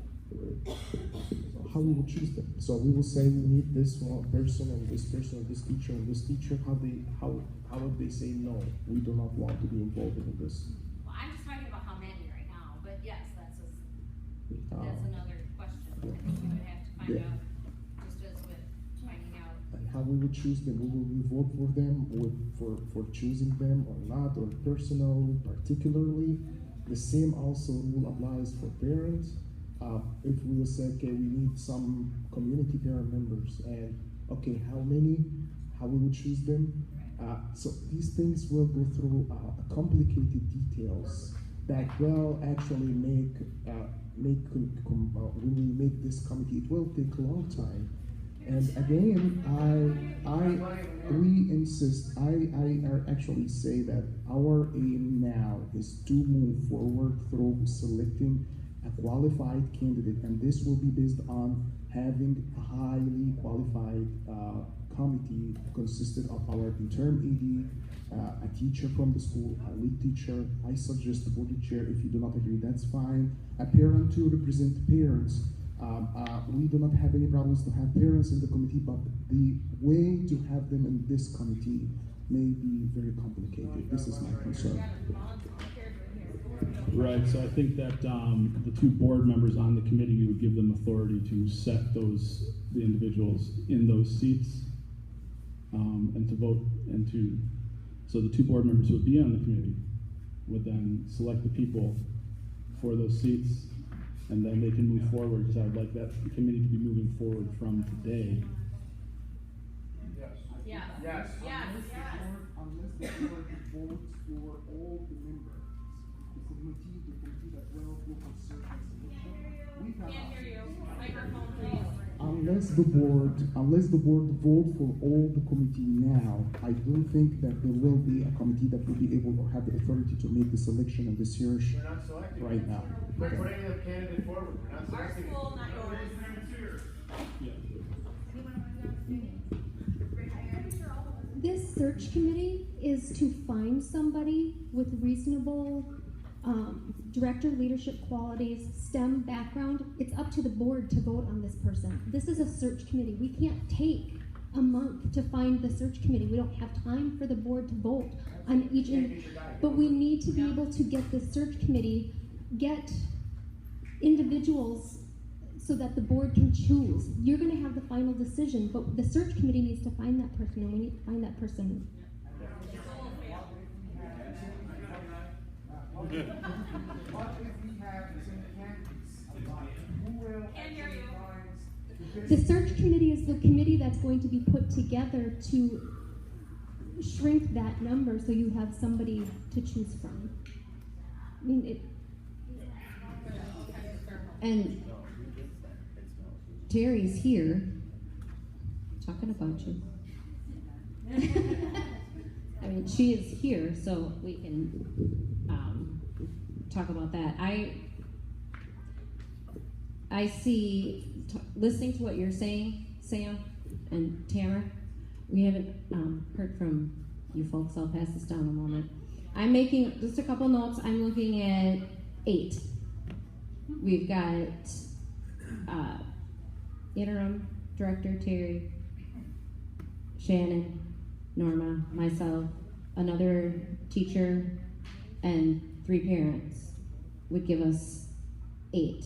how we will choose them? So we will say we need this one person and this person and this teacher and this teacher. How would they say no? We do not want to be involved in this. Well, I'm just talking about how many right now, but yes, that's another question. I think we would have to find yeah. out, just as with finding out. And how we would choose them? Will we vote for them, for choosing them or not, or personal, particularly? The same also rule applies for parents. If we will say, okay, we need some community parent members, and okay, how many? How we would choose them? So these things will go through complicated details that will actually when we make this committee, it will take a long time. And again, we insist, I actually say that our aim now is to move forward through selecting a qualified candidate, and this will be based on having a highly qualified committee consisted of our interim AD, a teacher from the school, a lead teacher. I suggest the board chair. If you do not agree, that's fine. A parent to represent parents. We do not have any problems to have parents in the committee, but the way to have them in this committee may be very complicated. This is my concern. Right, so I think that the 2 board members on the committee, we would give them authority to set the individuals in those seats, and to vote, so the 2 board members who would be on the committee would then select the people for those seats, and then they can move forward, because I would like that committee to be moving forward from today. Yes. Yes. Yes. Unless the board votes for all the members, the committee that will go for certain selection. Can't hear you. Microphone, please. Unless the board vote for all the committee now, I don't think that there will be a committee that will be able or have the authority to make the selection of the search We're not selecting. right now. We're putting the candidate forward. We're not Our selecting. school, not yours. Yeah. This search committee is to find somebody with reasonable director leadership qualities, STEM background. It's up to the board to vote on this person. This is a search committee. We can't take a month to find the search committee. We don't have time for the board to vote on each, but we need to be able to get the search committee, get individuals so that the board can choose. You're going to have the final decision, but the search committee needs to find that person, and we need to find that person. What if we have the same candidates? Who will advise? The search committee is the committee that's going to be put together to shrink that number so you have somebody to choose from. I mean, And Terry's here talking about you. I mean, she is here, so we can talk about that. I see, listening to what you're saying, Sam and Tamara, we haven't heard from you folks. I'll pass this down a moment. I'm making just a couple notes. I'm looking at 8. We've got interim director Terry, Shannon, Norma, myself, another teacher, and 3 parents would give us 8.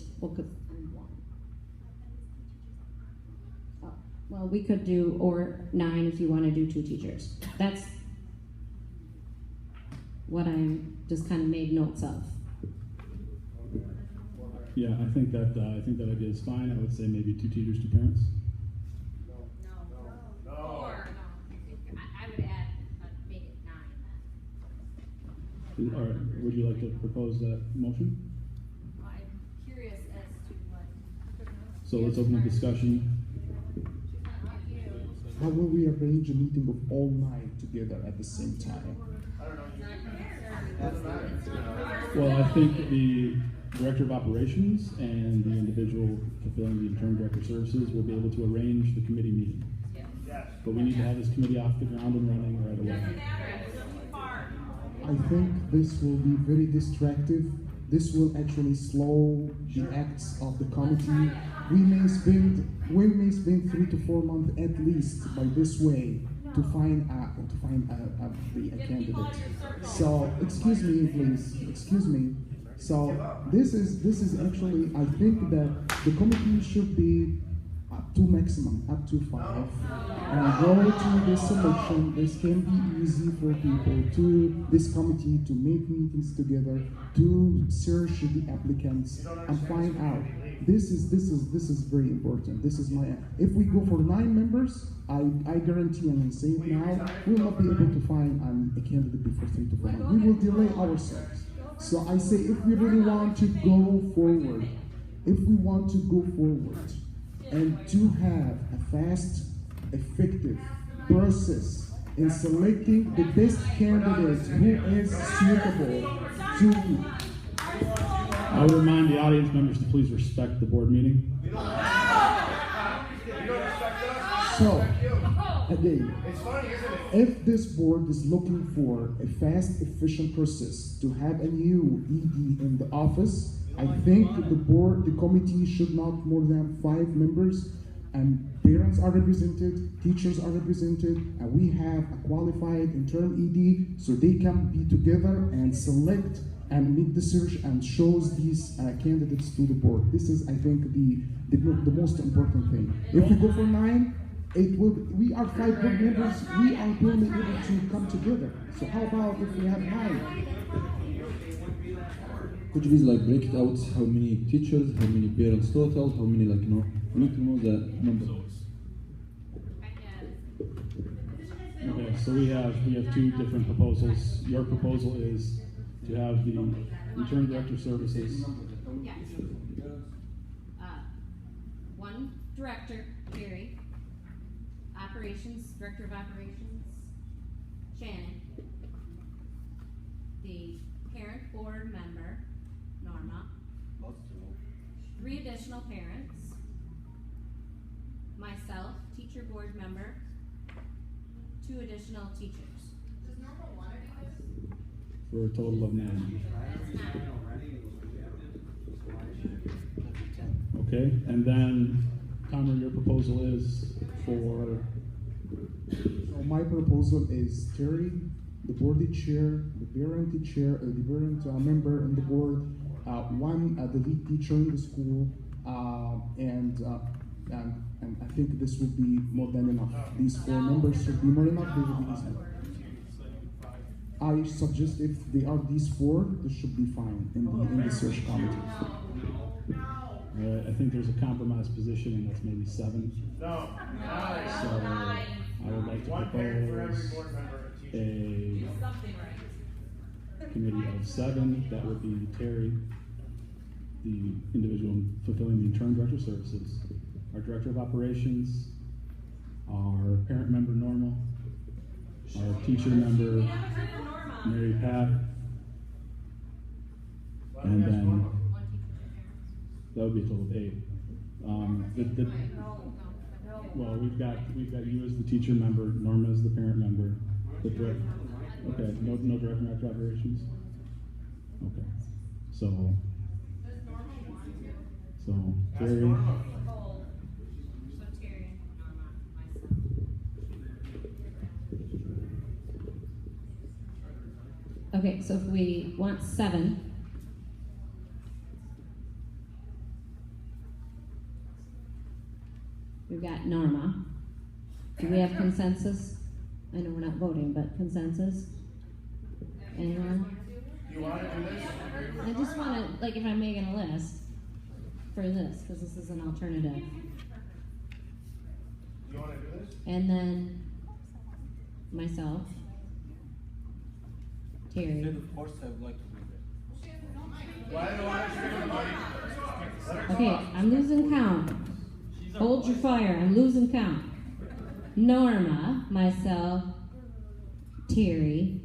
Well, we could do, or 9 if you want to do 2 teachers. That's what I'm just kind of made notes of. Yeah, I think that idea is fine. I would say maybe 2 teachers, 2 parents. Or, I would add, make it 9 then. All right, would you like to propose that motion? I'm curious as to what. So let's open the discussion. How will we arrange a meeting of all 9 together at the same time? Well, I think the Director of Operations and the individual fulfilling the interim Director of Services will be able to arrange the committee meeting. But we need to have this committee off the ground and running right away. I think this will be very distractive. This will actually slow the acts of the committee. We may spend 3 to 4 months at least by this way to find a candidate. So excuse me, please. Excuse me. So this is actually, I think that the committee should be up to 5, and go to this selection. This can be easy for people to this committee to make meetings together, to search the applicants and find out. This is very important. This is my. If we go for 9 members, I guarantee, and I say it now, we will not be able to find a candidate before 3 to 4 months. We will delay ourselves. So I say, if we really want to go forward, and to have a fast, effective process in selecting the best candidate who is suitable to. I would remind the audience members to please respect the board meeting. So, again, if this board is looking for a fast, efficient process to have a new ED in the office, I think the committee should not more than 5 members, and parents are represented, teachers are represented, and we have a qualified interim ED, so they can be together and select and make the search and shows these candidates to the board. This is, I think, the most important thing. If we go for 9, we are 5 board members, we are barely able to come together. So how about if we have 9? Could you please break it out? How many teachers? How many parents total? How many we need to know the number. Okay, so we have 2 different proposals. Your proposal is to have the interim Director of Services. Yes. 1 director, Jerry. Director of Operations, Shannon. The parent board member, Norma. 3 additional parents. Myself, teacher board member. 2 additional teachers. Does Norma want to do this? For a total of 9. Okay, and then, Tomer, your proposal is for? So my proposal is Terry, the board chair, the parent member in the board, 1 the lead teacher in the school, and I think this will be more than enough. These 4 members should be more than enough. They will be easy. I suggest if they are these 4, this should be fine in the search committee. I think there's a compromise position, and that's maybe 7. No. So I would like to propose a committee of 7. That would be Terry, the individual fulfilling the interim Director of Services, our Director of Operations, our parent member Norma, our teacher member Mary Pat, and then that would be a total of 8. Well, we've got you as the teacher member, Norma as the parent member, the director. Okay, no Director of Operations. Okay, so Terry. Okay, so if we want 7, we've got Norma. Do we have consensus? I know we're not voting, but consensus? Anyone? You want to do this? I just want to, if I'm making a list. for this, because this is an alternative. You wanna do this? And then myself, Terry. Of course, I would like to do that. Why don't I share the money? Okay, I'm losing count. Hold your fire, I'm losing count. Norma, myself, Terry,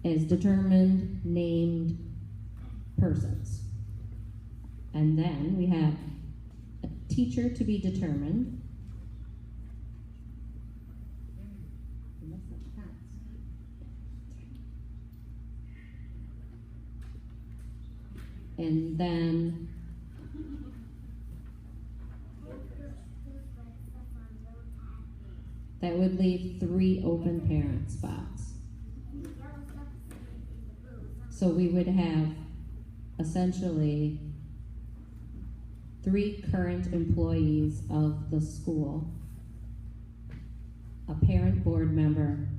as determined named persons. And then we have a teacher to be determined. And then that would leave 3 open parent spots. So we would have essentially 3 current employees of the school, a parent board member,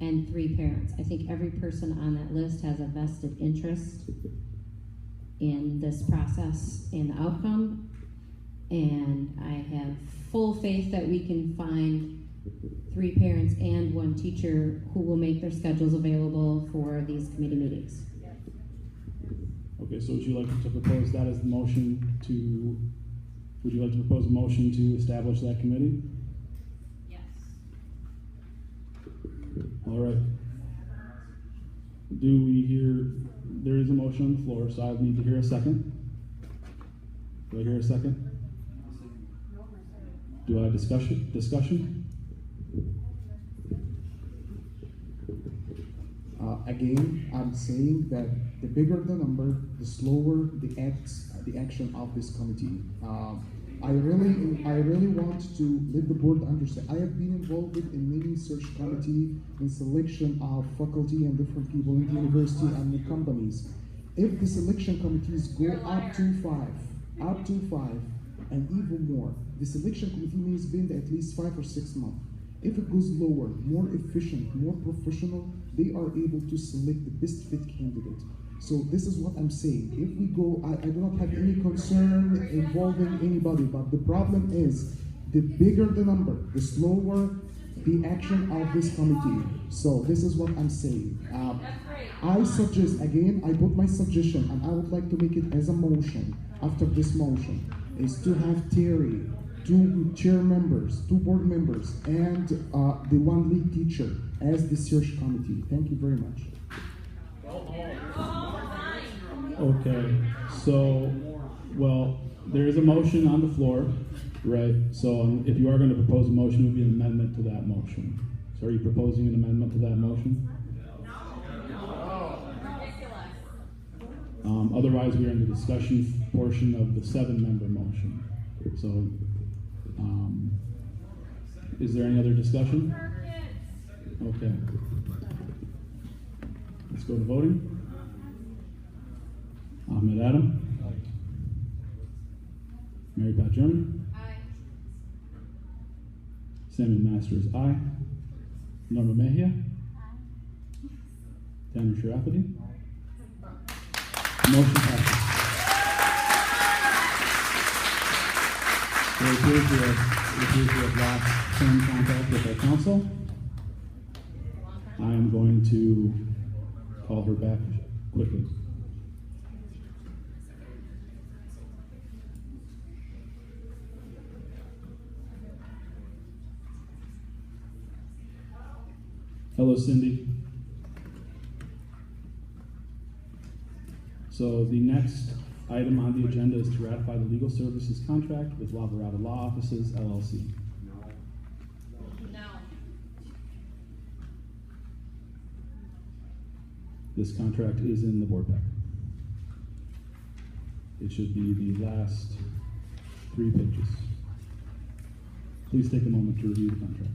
and 3 parents. I think every person on that list has a vested interest in this process and the outcome, and I have full faith that we can find 3 parents and 1 teacher who will make their schedules available for these committee meetings. Okay, so would you like to propose that as the motion to, would you like to propose a motion to establish that committee? Yes. All right. Do we hear, there is a motion on the floor, so I need to hear a second. Do I hear a second? Do I discussion? Again, I'm saying that the bigger the number, the slower the action of this committee. I really want to let the board understand. I have been involved in many search committee in selection of faculty and different people in the university and the companies. If the selection committees go up to five, and even more, the selection committee may spend at least 5 or 6 months. If it goes lower, more efficient, more professional, they are able to select the best fit candidate. So this is what I'm saying. If we go, I do not have any concern involving anybody, but the problem is the bigger the number, the slower the action of this committee. So this is what I'm saying. I suggest, again, I put my suggestion, and I would like to make it as a motion. After this motion is to have Terry, 2 chair members, 2 board members, and the 1 lead teacher as the search committee. Thank you very much. Okay, so, well, there is a motion on the floor, right? So if you are going to propose a motion, it would be an amendment to that motion. So are you proposing an amendment to that motion? Otherwise, we are in the discussion portion of the 7-member motion. So, is there any other discussion? Okay. Let's go to voting. Ahmed Adam. Mary Pat German. Aye. Samuel Masters, aye. Norma Mejia. Aye. Tanner Sharafati. Motion passes. So it appears we have lost some contact with our council. I am going to call her back quickly. Hello, Cindy. So the next item on the agenda is to ratify the legal services contract with Lavarada Law Offices, LLC. No. This contract is in the board pack. It should be the last 3 pages. Please take a moment to review the contract.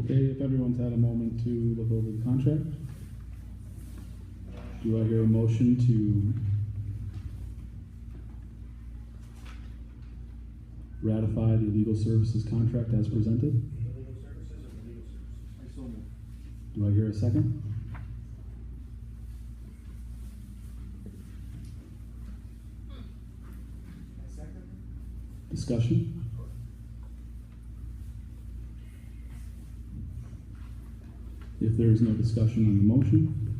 Okay, if everyone's had a moment to look over the contract, do I hear a motion to ratify the legal services contract as presented? Legal services or the legal services? I so moved. Do I hear a second? I second. Discussion? If there is no discussion on the motion,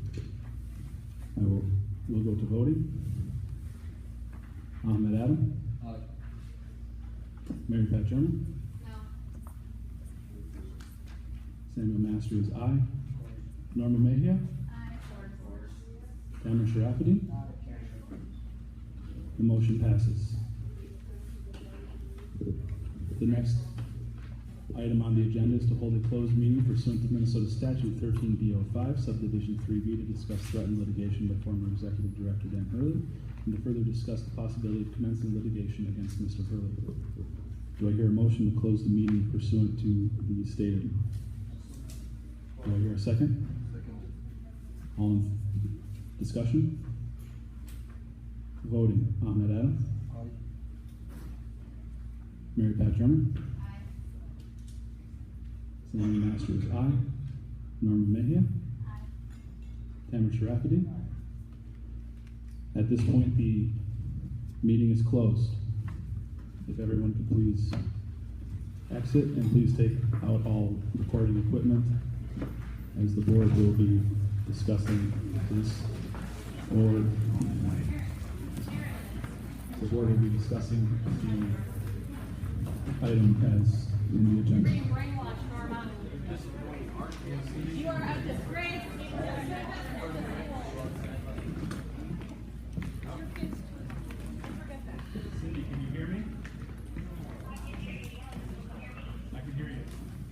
we'll go to voting. Ahmed Adam, Aye. Mary Pat German, No. Samuel Masters, aye. Norma Mejia, Aye. Tamara Sharafity. The motion passes. The next item on the agenda is to hold a closed meeting pursuant to Minnesota Statute 13B05, Subdivision 3B, to discuss threatened litigation by former Executive Director Dan Hurley, and to further discuss the possibility of commencing litigation against Mr. Hurley. Do I hear a motion to close the meeting pursuant to the stated? Do I hear a second? All in discussion? Voting. Ahmed Adam, Aye. Mary Pat German, Aye. Samuel Masters, aye. Norma Mejia, Aye. Tamara Sharafity. At this point, the meeting is closed. If everyone could please exit and please take out all recording equipment, as the board will be discussing this, or the board will be discussing the item as in the agenda. Brainwash, Norma. You are a disgrace. Your kids